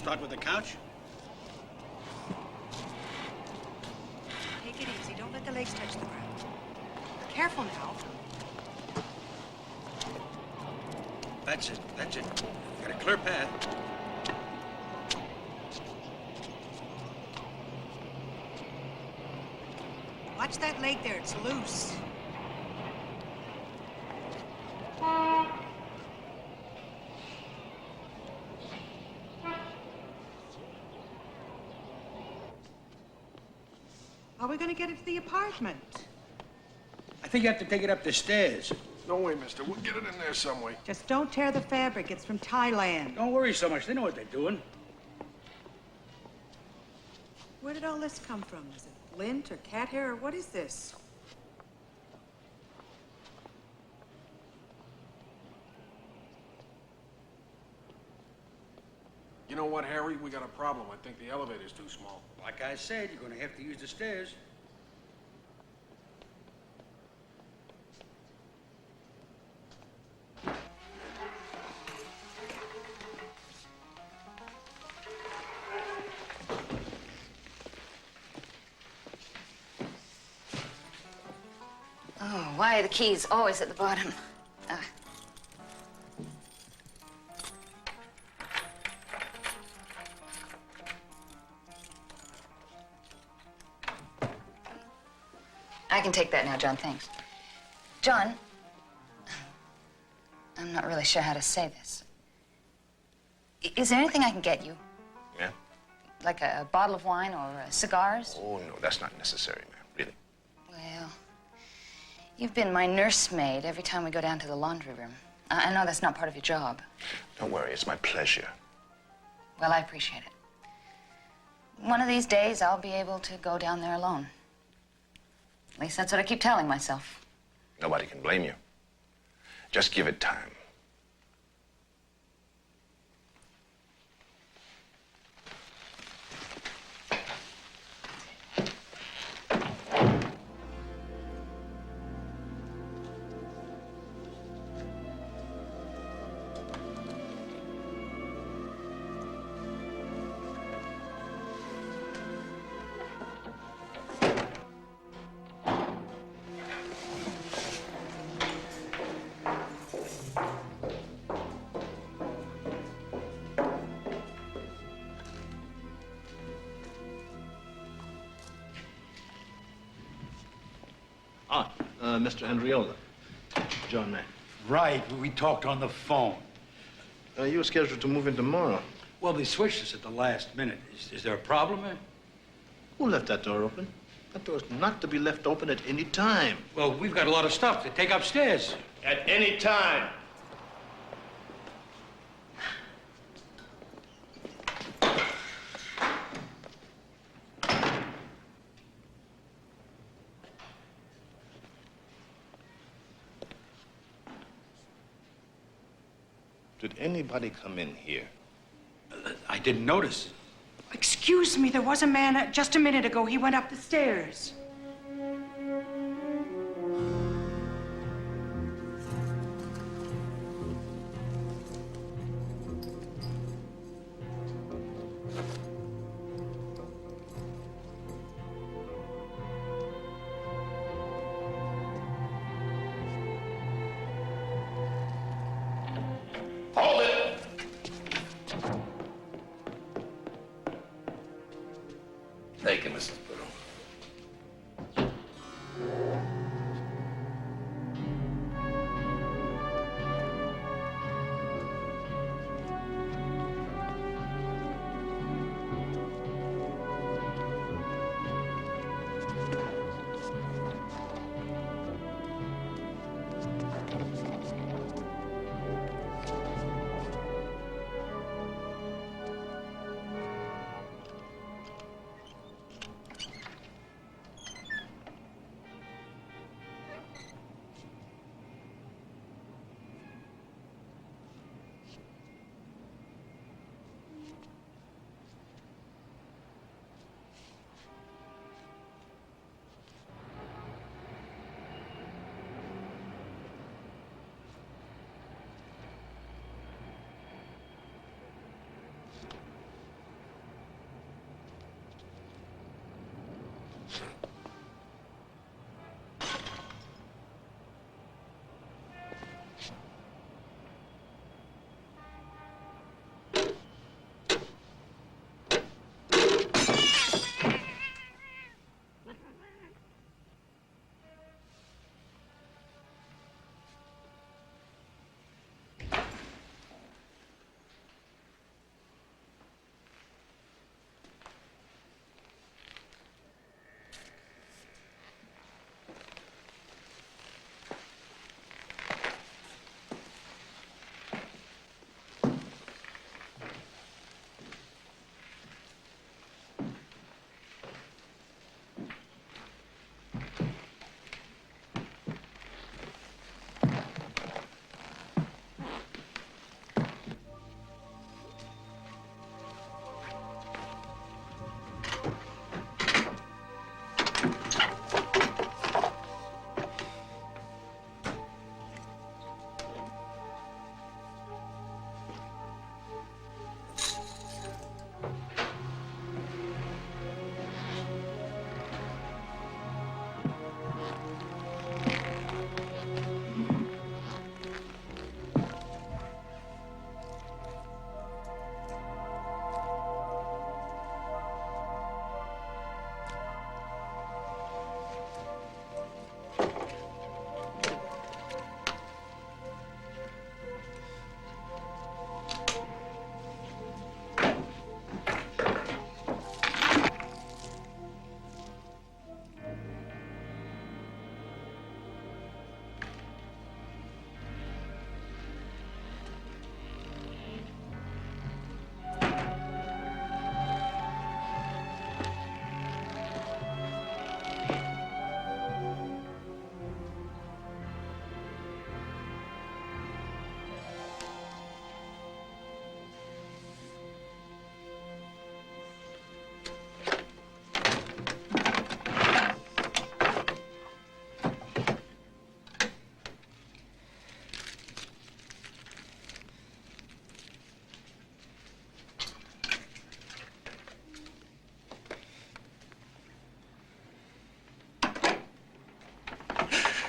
Start with the couch? Take it easy. Don't let the legs touch the ground. Careful now. That's it. That's it. Got a clear path. Watch that leg there. It's loose. How are we going to get it to the apartment? I think you have to take it up the stairs. No way, mister. We'll get it in there some way. Just don't tear the fabric. It's from Thailand. Don't worry so much. They know what they're doing. Where did all this come from? Is it lint or cat hair or what is this? You know what, Harry? We got a problem. I think the elevator's too small. Like I said, you're going to have to use the stairs. Oh, why are the keys always at the bottom? I can take that now, John, thanks. John, I'm not really sure how to say this. Is there anything I can get you? Yeah? Like a bottle of wine or cigars? Oh, no, that's not necessary, ma'am. Really. Well, you've been my nursemaid every time we go down to the laundry room. I know that's not part of your job. Don't worry, it's my pleasure. Well, I appreciate it. One of these days, I'll be able to go down there alone. At least that's what I keep telling myself. Nobody can blame you. Just give it time. Mr. Andriola. John Mack. Right, we talked on the phone. You were scheduled to move in tomorrow. Well, they switched us at the last minute. Is there a problem, eh? Who left that door open? That door's not to be left open at any time. Well, we've got a lot of stuff to take upstairs. At any time. Did anybody come in here? I didn't notice. Excuse me, there was a man just a minute ago. He went up the stairs. Hold it! Thank you, Mrs. Biddle.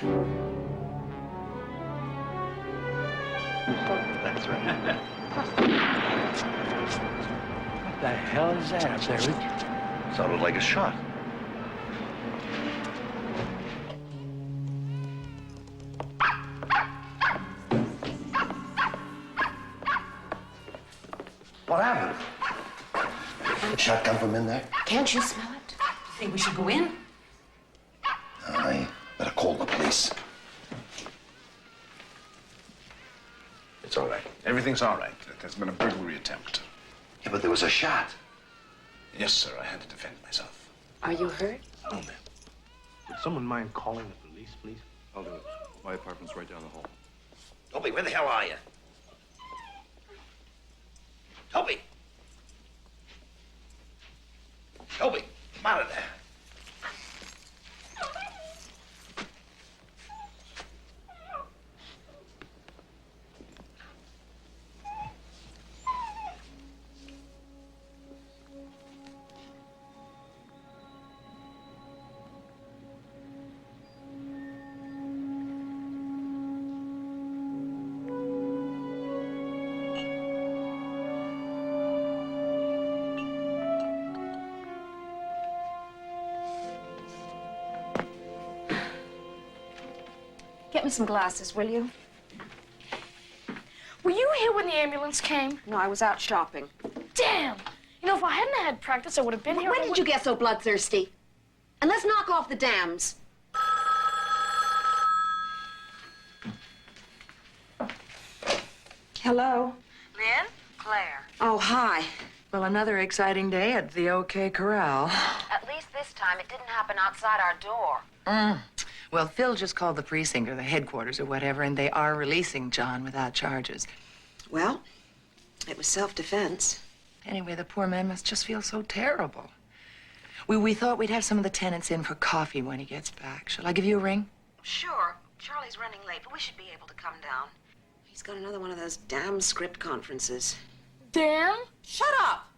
That's right. What the hell is that up there, Rich? Sounded like a shot. What happened? A shot come from in there? Can't you smell it? You think we should go in? I better call the police. It's all right. Everything's all right. There's been a burglary attempt. Yeah, but there was a shot. Yes, sir. I had to defend myself. Are you hurt? No, ma'am. Would someone mind calling the police, please? I'll do it. My apartment's right down the hall. Toby, where the hell are you? Toby! Toby, come out of there. Get me some glasses, will you? Were you here when the ambulance came? No, I was out shopping. Damn! You know, if I hadn't had practice, I would have been here. When did you get so bloodthirsty? And let's knock off the dams. Hello? Lynn? Claire. Oh, hi. Well, another exciting day at the OK Corral. At least this time it didn't happen outside our door. Well, Phil just called the precinct or the headquarters or whatever, and they are releasing John without charges. Well, it was self-defense. Anyway, the poor man must just feel so terrible. We thought we'd have some of the tenants in for coffee when he gets back. Shall I give you a ring? Sure. Charlie's running late, but we should be able to come down. He's got another one of those damn script conferences. Damn? Shut up!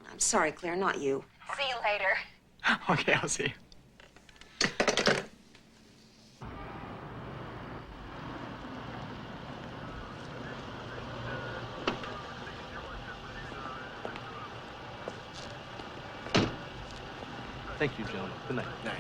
I'm sorry, Claire, not you. See you later. Okay, I'll see you. Thank you, gentlemen. Good night. Night.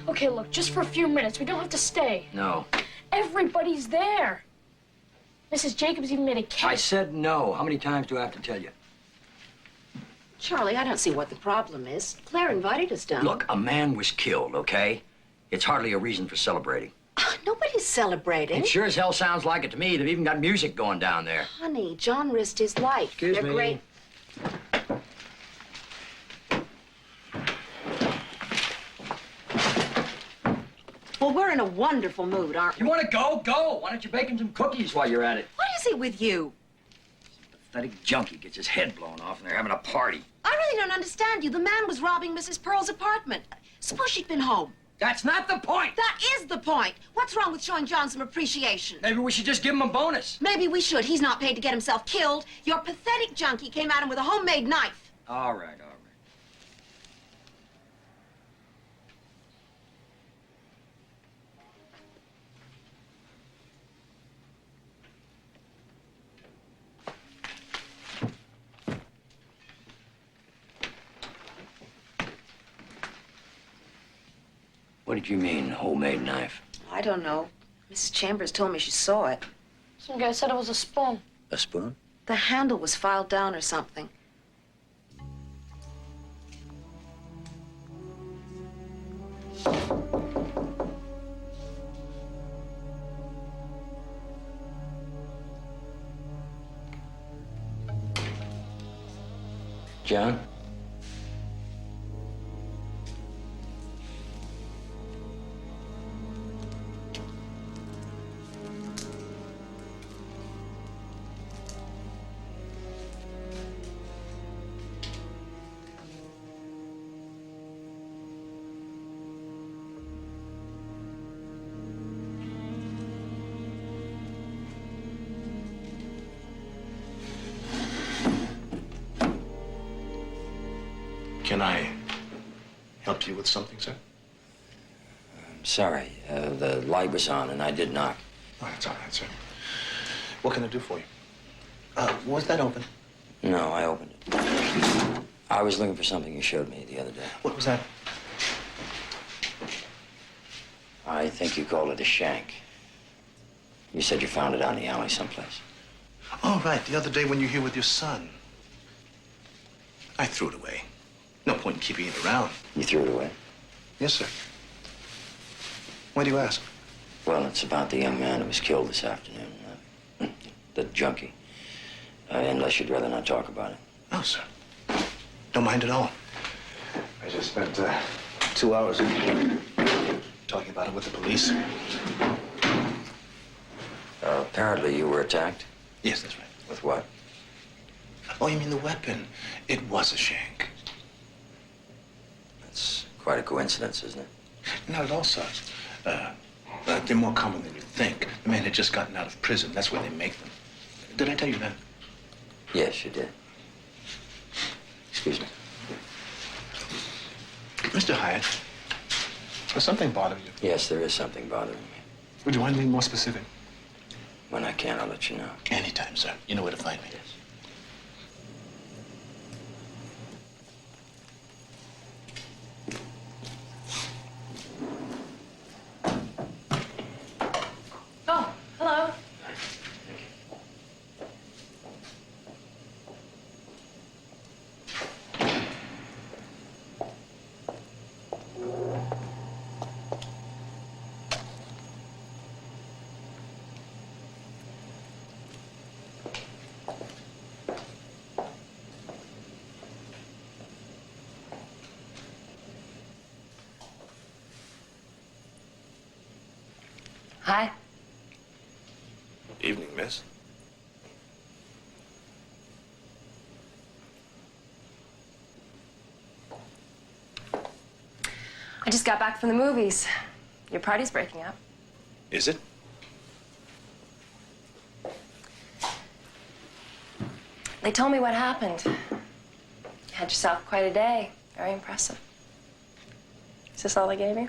Okay, look, just for a few minutes. We don't have to stay. No. Everybody's there. Mrs. Jacobs even made a cake. I said no. How many times do I have to tell you? Charlie, I don't see what the problem is. Claire invited us down. Look, a man was killed, okay? It's hardly a reason for celebrating. Nobody's celebrating. It sure as hell sounds like it to me. They've even got music going down there. Honey, John risked his life. Excuse They're me. great. Well, we're in a wonderful mood, aren't we? You want to go? Go. Why don't you bake him some cookies while you're at it? What is it with you? Pathetic junkie gets his head blown off and they're having a party. I really don't understand you. The man was robbing Mrs. Pearl's apartment. Suppose she'd been home. That's not the point. That is the point. What's wrong with showing John some appreciation? Maybe we should just give him a bonus. Maybe we should. He's not paid to get himself killed. Your pathetic junkie came at him with a homemade knife. All right, all right. What did you mean, homemade knife? I don't know. Mrs. Chambers told me she saw it. Some guy said it was a spoon. A spoon? The handle was filed down or something. John? Can I help you with something, sir? I'm sorry. The light was on and I did knock. Oh, that's all right, sir. What can I do for you? Was that open? No, I opened it. I was looking for something you showed me the other day. What was that? I think you called it a shank. You said you found it out in the alley someplace. Oh, right. The other day when you were here with your son. I threw it away. No point in keeping it around. You threw it away? Yes, sir. Why do you ask? Well, it's about the young man who was killed this afternoon. The junkie. Unless you'd rather not talk about it. No, sir. Don't mind at all. I just spent 2 hours talking about it with the police. Apparently you were attacked? Yes, that's right. With what? Oh, you mean the weapon? It was a shank. That's quite a coincidence, isn't it? Not at all, sir. They're more common than you think. The man had just gotten out of prison. That's where they make them. Did I tell you that? Yes, you did. Excuse me. Mr. Hyatt, does something bother you? Yes, there is something bothering me. Would you mind being more specific? When I can, I'll let you know. Anytime, sir. You know where to find me. Yes. Oh, hello. Hi. Evening, miss. I just got back from the movies. Your party's breaking up. Is it? They told me what happened. You had yourself quite a day. Very impressive. Is this all they gave you?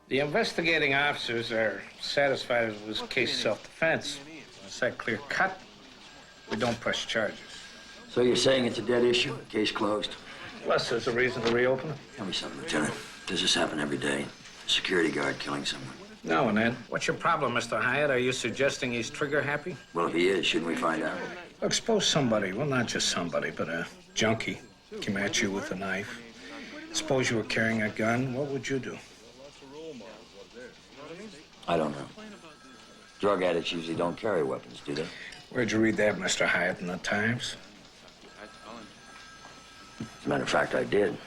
The investigating officers are satisfied it was a case of self-defense. It's that clear cut. We don't press charges. So you're saying it's a dead issue? Case closed? Plus, there's a reason to reopen it. Tell me something, Lieutenant. Does this happen every day? A security guard killing someone? Now and then. What's your problem, Mr. Hyatt? Are you suggesting he's trigger happy? Well, if he is, shouldn't we find out? Look, suppose somebody, well, not just somebody, but a junkie came at you with a knife. Suppose you were carrying a gun, what would you do? I don't know. Drug addicts usually don't carry weapons, do they? Where'd you read that, Mr. Hyatt, in the Times? As a matter of fact, I did.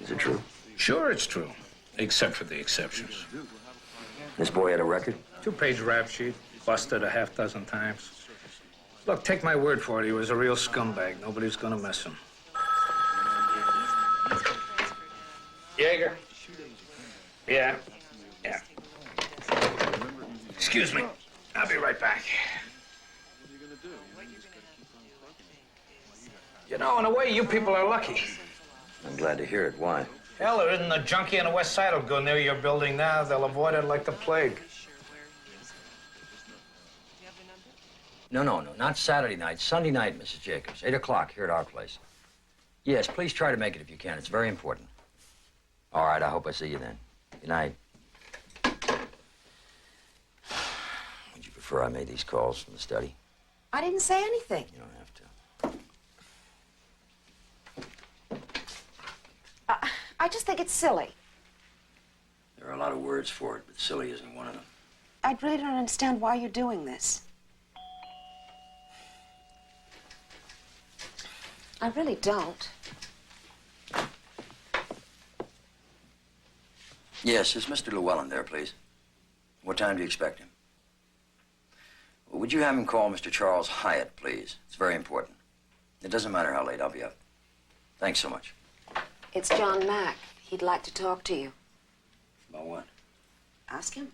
Is it true? Sure, it's true. Except for the exceptions. This boy had a record? 2-page rap sheet, busted a half dozen times. Look, take my word for it, he was a real scumbag. Nobody's gonna miss him. Jaeger? Yeah. Excuse me. I'll be right back. You know, in a way, you people are lucky. I'm glad to hear it. Why? Hell, there isn't a junkie on the west side who'll go near your building now. They'll avoid it like the plague. No, not Saturday night. Sunday night, Mrs. Jacobs. 8 o'clock here at our place. Yes, please try to make it if you can. It's very important. All right, I hope I see you then. Good night. Would you prefer I made these calls from the study? I didn't say anything. You don't have to. I just think it's silly. There are a lot of words for it, but silly isn't one of them. I really don't understand why you're doing this. I really don't. Yes, is Mr. Llewellyn there, please? What time do you expect him? Well, would you have him call Mr. Charles Hyatt, please? It's very important. It doesn't matter how late, I'll be up. Thanks so much. It's John Mack. He'd like to talk to you. About what? Ask him.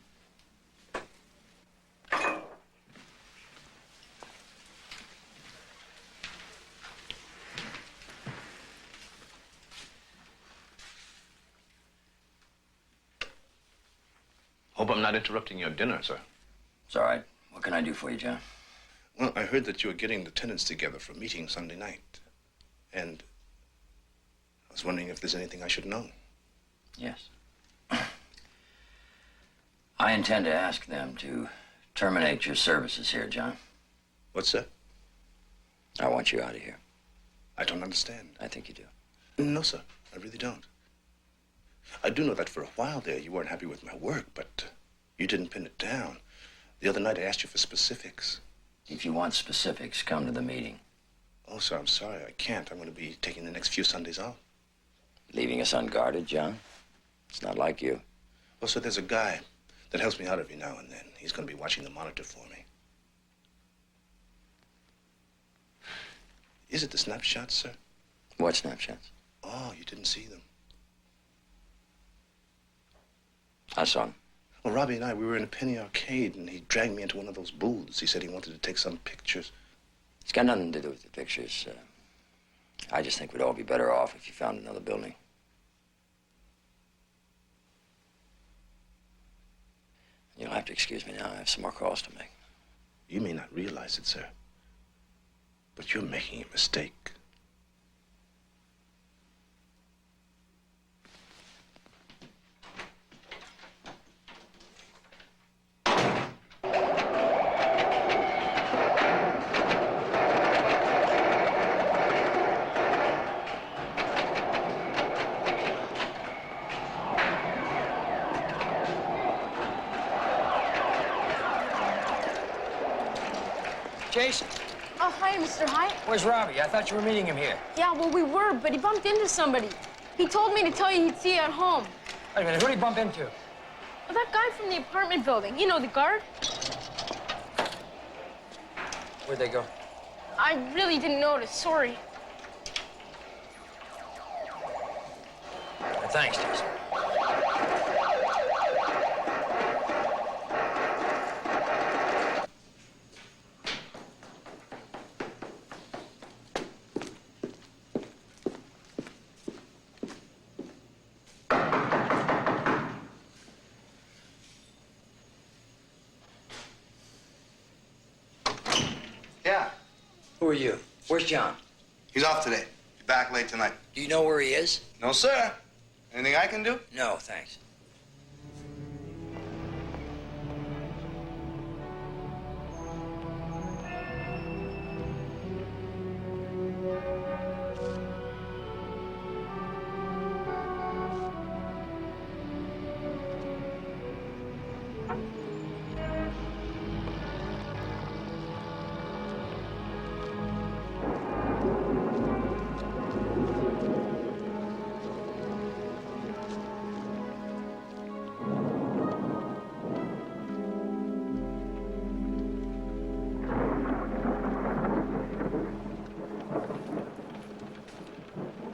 Hope I'm not interrupting your dinner, sir. It's all right. What can I do for you, John? Well, I heard that you were getting the tenants together for a meeting Sunday night. And I was wondering if there's anything I should know. Yes. I intend to ask them to terminate your services here, John. What's that? I want you out of here. I don't understand. I think you do. No, sir. I really don't. I do know that for a while there you weren't happy with my work, but you didn't pin it down. The other night I asked you for specifics. If you want specifics, come to the meeting. Oh, sir, I'm sorry. I can't. I'm going to be taking the next few Sundays off. Leaving us unguarded, John? It's not like you. Well, sir, there's a guy that helps me out every now and then. He's going to be watching the monitor for me. Is it the snapshots, sir? What snapshots? Oh, you didn't see them. I saw them. Well, Robbie and I, we were in a penny arcade, and he dragged me into one of those booths. He said he wanted to take some pictures. It's got nothing to do with the pictures. I just think we'd all be better off if you found another building. You'll have to excuse me now. I have some more calls to make. You may not realize it, sir, but you're making a mistake. Jason, Oh, hi, Mr. Hyatt. where's Robbie? I thought you were meeting him here. Yeah, well, we were, but he bumped into somebody. He told me to tell you he'd see you at home. Wait a minute, who did he bump into? Well, that guy from the apartment building. You know, the guard. Where'd they go? I really didn't notice. Sorry. Thanks, Jason. Yeah, Who are you? Where's John? he's off today. Be back late tonight. Do you know where he is? No, sir. Anything I can do? No, thanks.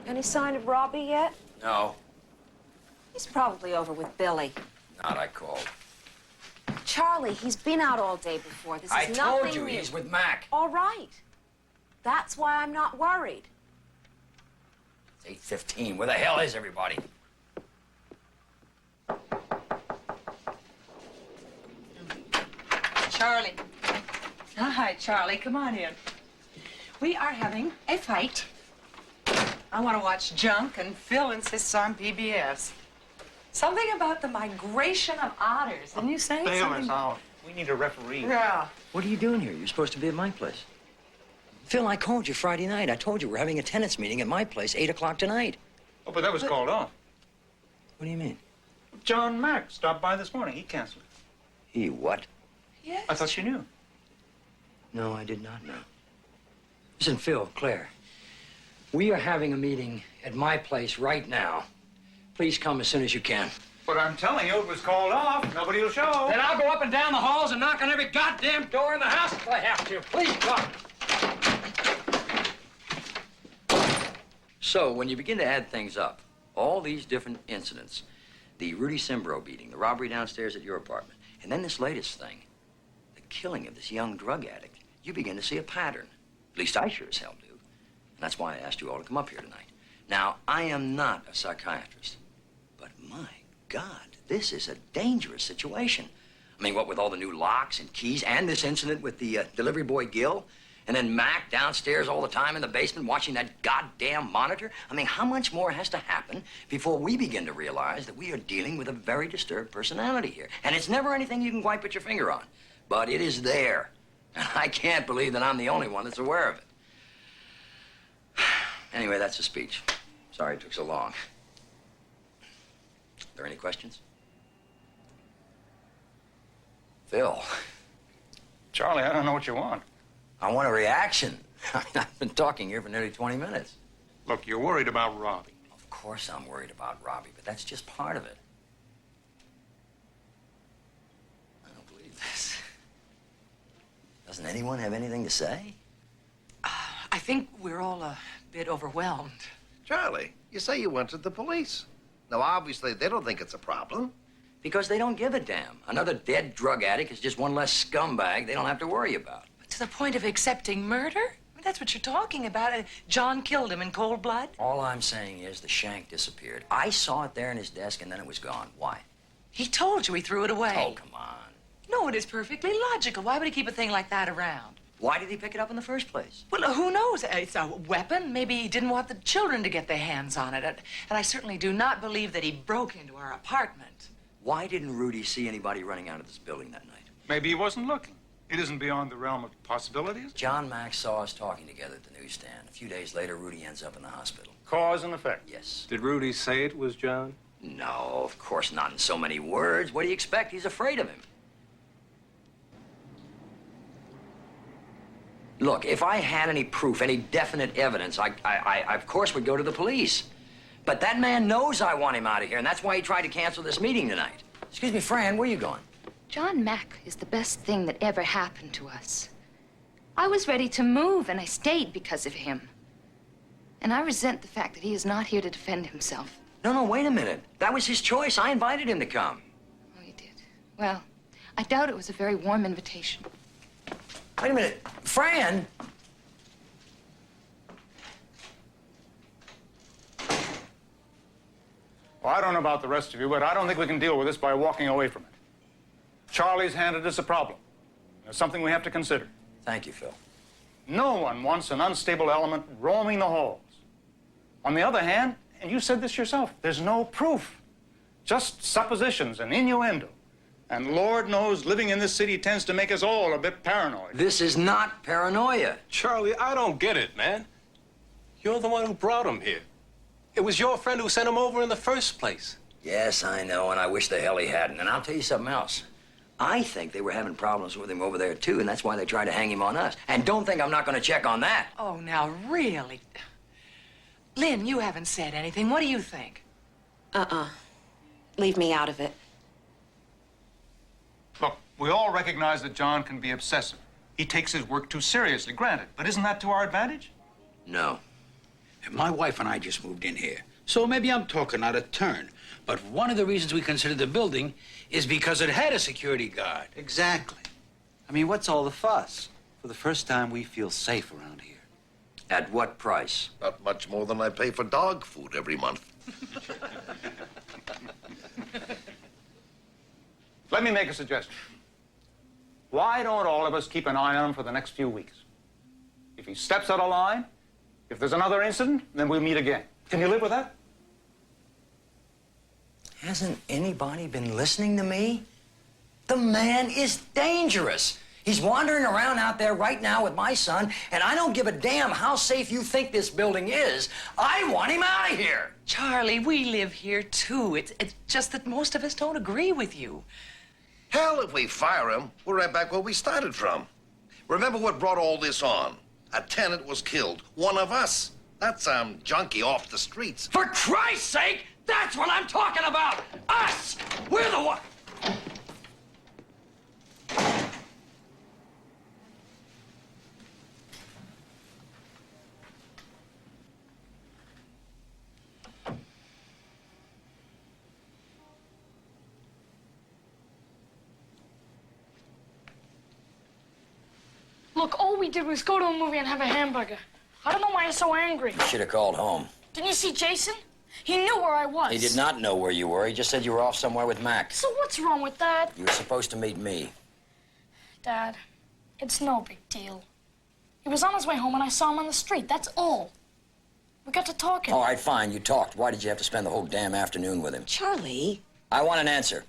Any sign of Robbie yet? No, He's probably over with Billy. not I called. Charlie, he's been out all day before. This is I nothing told you, new. he's with Mac. All right. That's why I'm not worried. It's 8:15. Where the hell is everybody? Charlie. Hi, Charlie. Come on in. We are having a fight. I want to watch junk, and Phil insists on PBS. Something about the migration of otters. Didn't you say Bail something? us out. We need a referee. Yeah. What are you doing here? You're supposed to be at my place. Phil, I called you Friday night. I told you we're having a tenants meeting at my place, 8 o'clock tonight. Oh, but that was called off. What do you mean? John Mack stopped by this morning. He canceled it. He what? Yes. I thought you knew. No, I did not know. Listen, Phil, Claire, we are having a meeting at my place right now. Please come as soon as you can. But I'm telling you, it was called off. Nobody will show. Then I'll go up and down the halls and knock on every goddamn door in the house if I have to. Please come. So, when you begin to add things up, all these different incidents, the Rudy Simbro beating, the robbery downstairs at your apartment, and then this latest thing, the killing of this young drug addict, you begin to see a pattern. At least I sure as hell do. And that's why I asked you all to come up here tonight. Now, I am not a psychiatrist, but my God, this is a dangerous situation. I mean, what with all the new locks and keys and this incident with the delivery boy Gil, and then Mac downstairs all the time in the basement watching that goddamn monitor. I mean, how much more has to happen before we begin to realize that we are dealing with a very disturbed personality here? And it's never anything you can quite put your finger on, but it is there. And I can't believe that I'm the only one that's aware of it. Anyway, that's the speech. Sorry it took so long. Are there any questions? Phil. Charlie, I don't know what you want. I want a reaction. I've been talking here for nearly 20 minutes. Look, you're worried about Robbie. Of course I'm worried about Robbie, but that's just part of it. I don't believe this. Doesn't anyone have anything to say? I think we're all a bit overwhelmed. Charlie, you say you went to the police. Now, obviously, they don't think it's a problem. Because they don't give a damn. Another dead drug addict is just one less scumbag they don't have to worry about. But to the point of accepting murder? I mean, that's what you're talking about. John killed him in cold blood? All I'm saying is the shank disappeared. I saw it there in his desk, and then it was gone. Why? He told you he threw it away. Oh, come on. No, it is perfectly logical. Why would he keep a thing like that around? Why did he pick it up in the first place? Well, who knows? It's a weapon. Maybe he didn't want the children to get their hands on it. And I certainly do not believe that he broke into our apartment. Why didn't Rudy see anybody running out of this building that night? Maybe he wasn't looking. It isn't beyond the realm of possibilities. John Mack saw us talking together at the newsstand. A few days later, Rudy ends up in the hospital. Cause and effect. Yes. Did Rudy say it was John? No, of course not in so many words. What do you expect? He's afraid of him. Look, if I had any proof, any definite evidence, I of course would go to the police. But that man knows I want him out of here, and that's why he tried to cancel this meeting tonight. Excuse me, Fran, where are you going? John Mack is the best thing that ever happened to us. I was ready to move, and I stayed because of him. And I resent the fact that he is not here to defend himself. No, wait a minute. That was his choice. I invited him to come. Oh, you did? Well, I doubt it was a very warm invitation. Wait a minute. Fran! Well, I don't know about the rest of you, but I don't think we can deal with this by walking away from it. Charlie's handed us a problem. It's something we have to consider. Thank you, Phil. No one wants an unstable element roaming the halls. On the other hand, and you said this yourself, there's no proof. Just suppositions and innuendo. And Lord knows living in this city tends to make us all a bit paranoid. This is not paranoia. Charlie, I don't get it, man. You're the one who brought him here. It was your friend who sent him over in the first place. Yes, I know, and I wish the hell he hadn't. And I'll tell you something else. I think they were having problems with him over there, too, and that's why they tried to hang him on us. And don't think I'm not going to check on that. Oh, now, really? Lynn, you haven't said anything. What do you think? Leave me out of it. Look, we all recognize that John can be obsessive. He takes his work too seriously, granted. But isn't that to our advantage? No. My wife and I just moved in here, so maybe I'm talking out of turn. But one of the reasons we considered the building is because it had a security guard. Exactly. I mean, what's all the fuss? For the first time, we feel safe around here. At what price? Not much more than I pay for dog food every month. Let me make a suggestion. Why don't all of us keep an eye on him for the next few weeks? If he steps out of line, if there's another incident, then we'll meet again. Can you live with that? Hasn't anybody been listening to me? The man is dangerous. He's wandering around out there right now with my son, and I don't give a damn how safe you think this building is. I want him out of here. Charlie, we live here too. It's just that most of us don't agree with you. Hell, if we fire him, we're right back where we started from. Remember what brought all this on? A tenant was killed. One of us. That's some junkie off the streets. For Christ's sake, that's what I'm talking about. Us! We're the one. Look, all we did was go to a movie and have a hamburger. I don't know why you're so angry. You should have called home. Didn't you see Jason? He knew where I was. He did not know where you were. He just said you were off somewhere with Mac. So what's wrong with that? You were supposed to meet me. Dad, it's no big deal. He was on his way home and I saw him on the street. That's all. We got to talking. All right, fine. You talked. Why did you have to spend the whole damn afternoon with him? Charlie. I want an answer.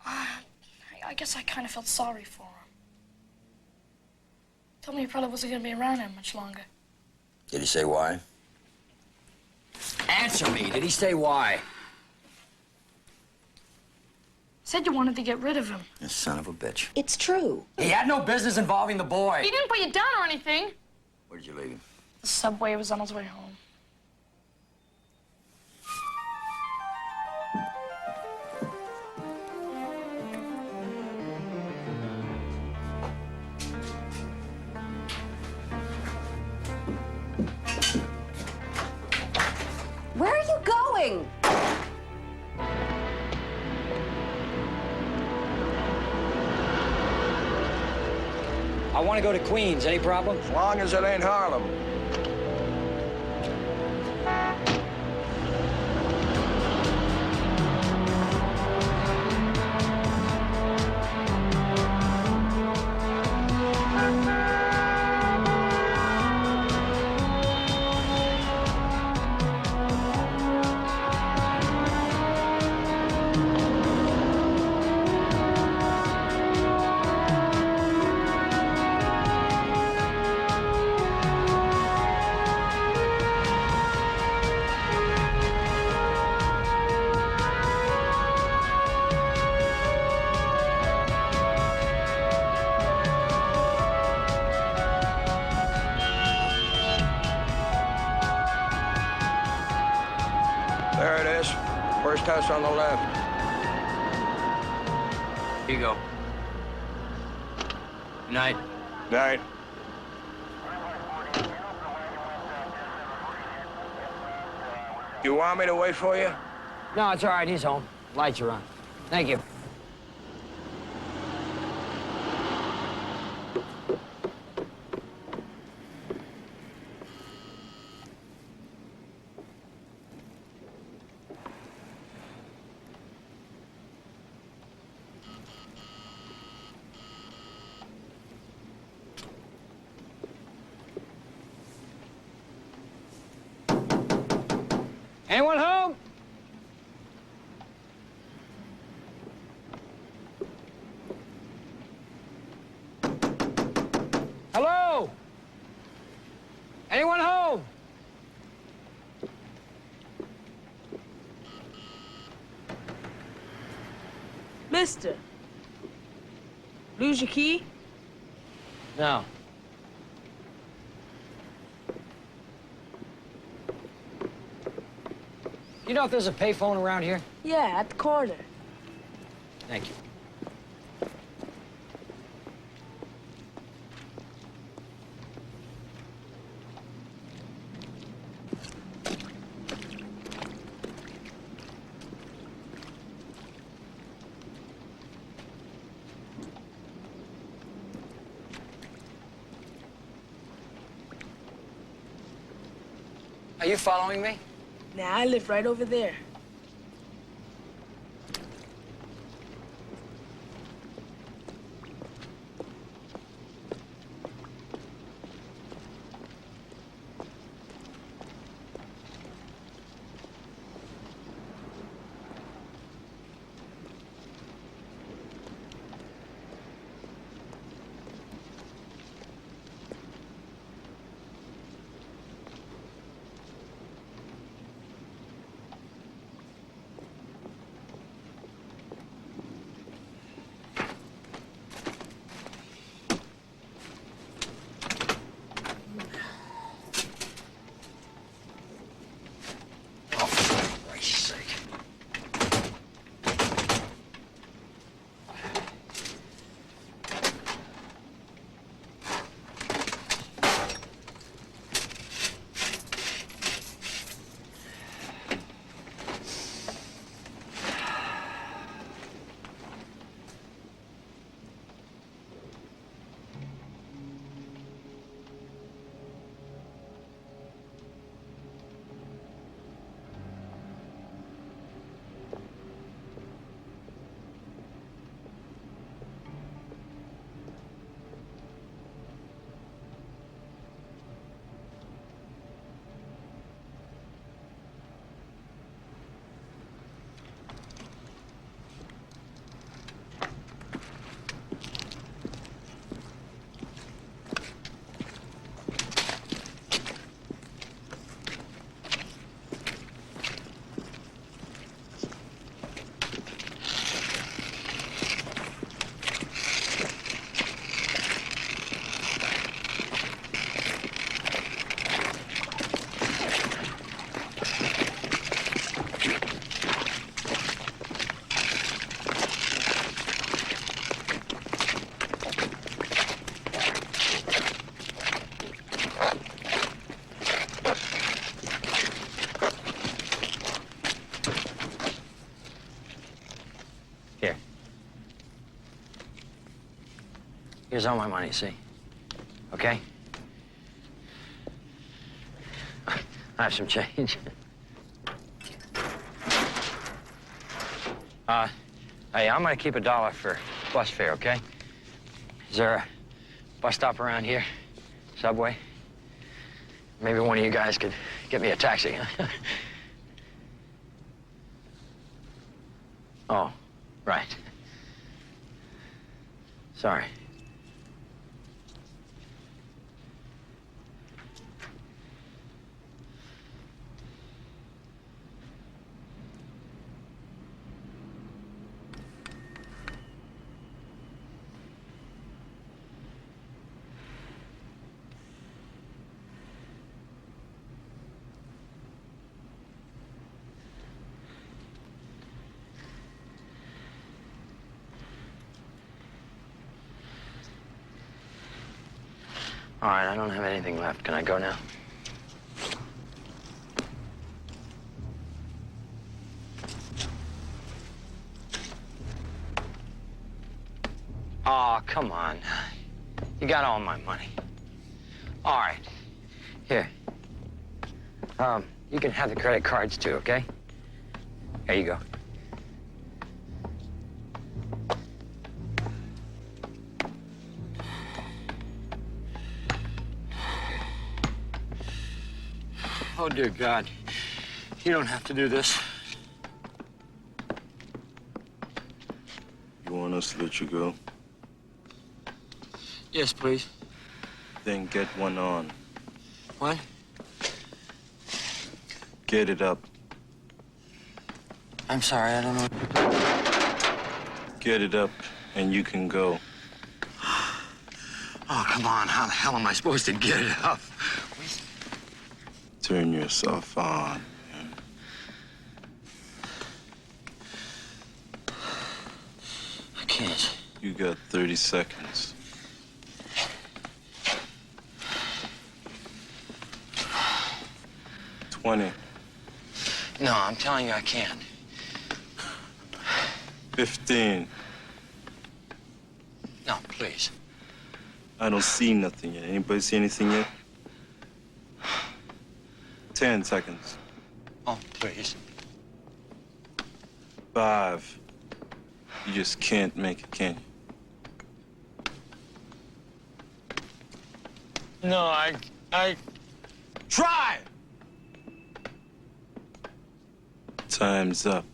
I guess I kind of felt sorry for him. Told me he probably wasn't going to be around here much longer. Did he say why? Answer me. Did he say why? Said you wanted to get rid of him. You son of a bitch. It's true. He had no business involving the boy. He didn't put you down or anything. Where did you leave him? The subway was on his way home. Where are you going? I want to go to Queens. Any problem? As long as it ain't Harlem. There it is. First house on the left. Here you go. Good night. Night. You want me to wait for you? No, it's all right. He's home. Lights are on. Thank you. Anyone home? Hello? Anyone home? Mister, lose your key? No. You know if there's a payphone around here? Yeah, at the corner. Thank you. Are you following me? Now, I live right over there. Here's all my money, see? Okay? I have some change. Hey, I'm gonna keep $1 for bus fare, okay? Is there a bus stop around here? Subway? Maybe one of you guys could get me a taxi, huh? Oh, right. Sorry. All right, I don't have anything left. Can I go now? Oh, come on. You got all my money. All right. Here. You can have the credit cards too, okay? Here you go. Oh, dear God. You don't have to do this. You want us to let you go? Yes, please. Then get one on. What? Get it up. I'm sorry, I don't know. Get it up, and you can go. Oh, come on. How the hell am I supposed to get it up? Turn yourself on. I can't. You got 30 seconds. $20. No, I'm telling you I can't. $15. No, please. I don't see nothing yet. Anybody see anything yet? 10 seconds. Oh, please. 5. You just can't make it, can you? No, I try. Time's up.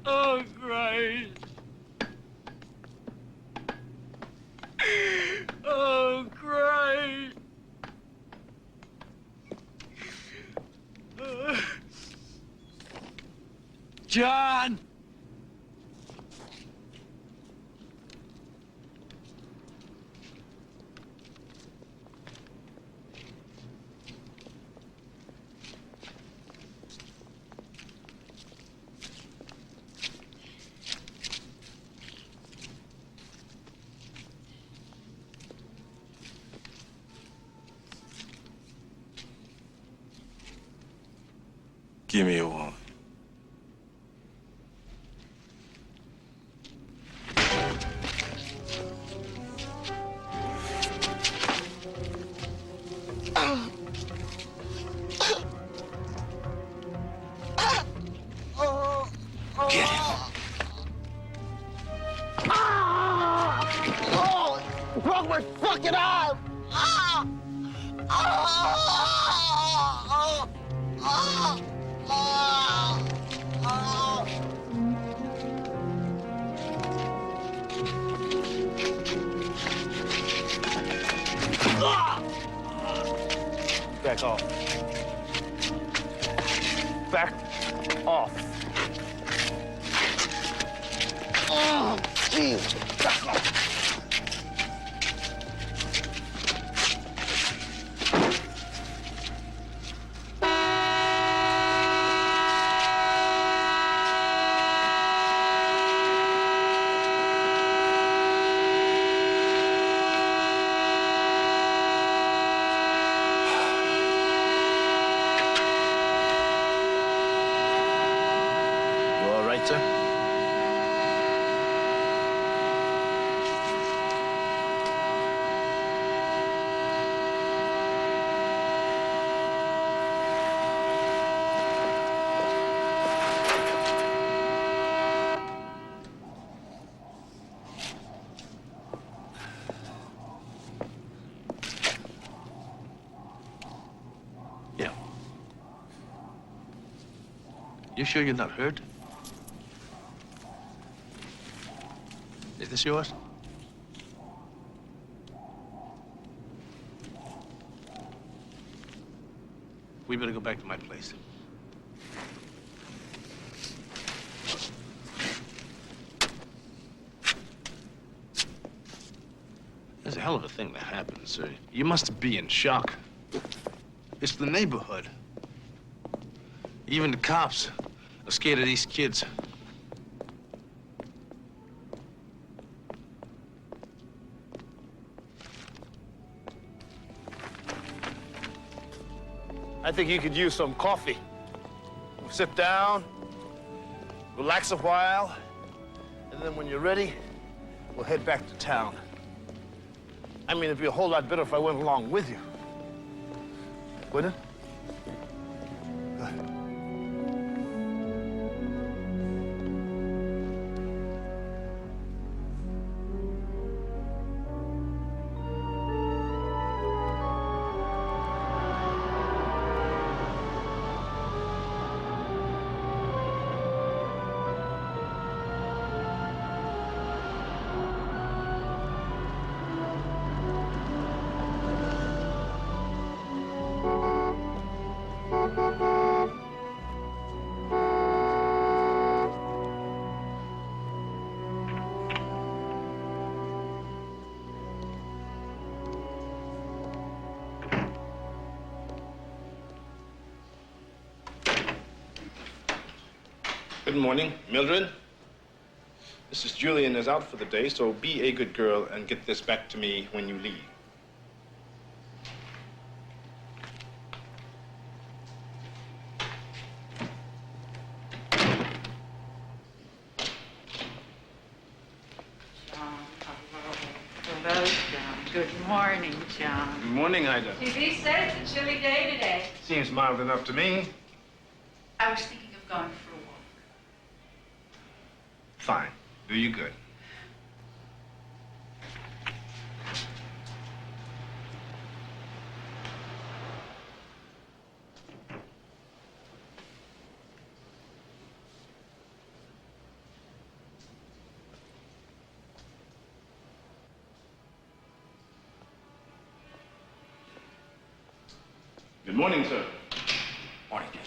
Oh, Christ. Oh, Christ. John. Give me a one. Get him. Oh, broke my fucking arm. Back off. Back off. Oh, jeez. Back off. You all right, sir? Yeah. You sure you're not hurt? Is this yours? We better go back to my place. There's a hell of a thing that happened, sir. You must be in shock. It's the neighborhood. Even the cops are scared of these kids. I think you could use some coffee. We'll sit down, relax a while, and then when you're ready, we'll head back to town. I mean, it'd be a whole lot better if I went along with you. Wouldn't it? Good morning, Mildred. Mrs. Julian is out for the day, so be a good girl and get this back to me when you leave. Hello, John. Good morning, John. Good morning, Ida. TV said it's a chilly day today. Seems mild enough to me. I was thinking of going for a walk. Fine. Do you good. Good morning, sir. Morning, Jim.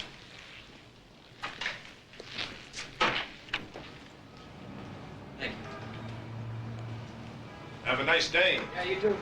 Have a nice day. Yeah, you too.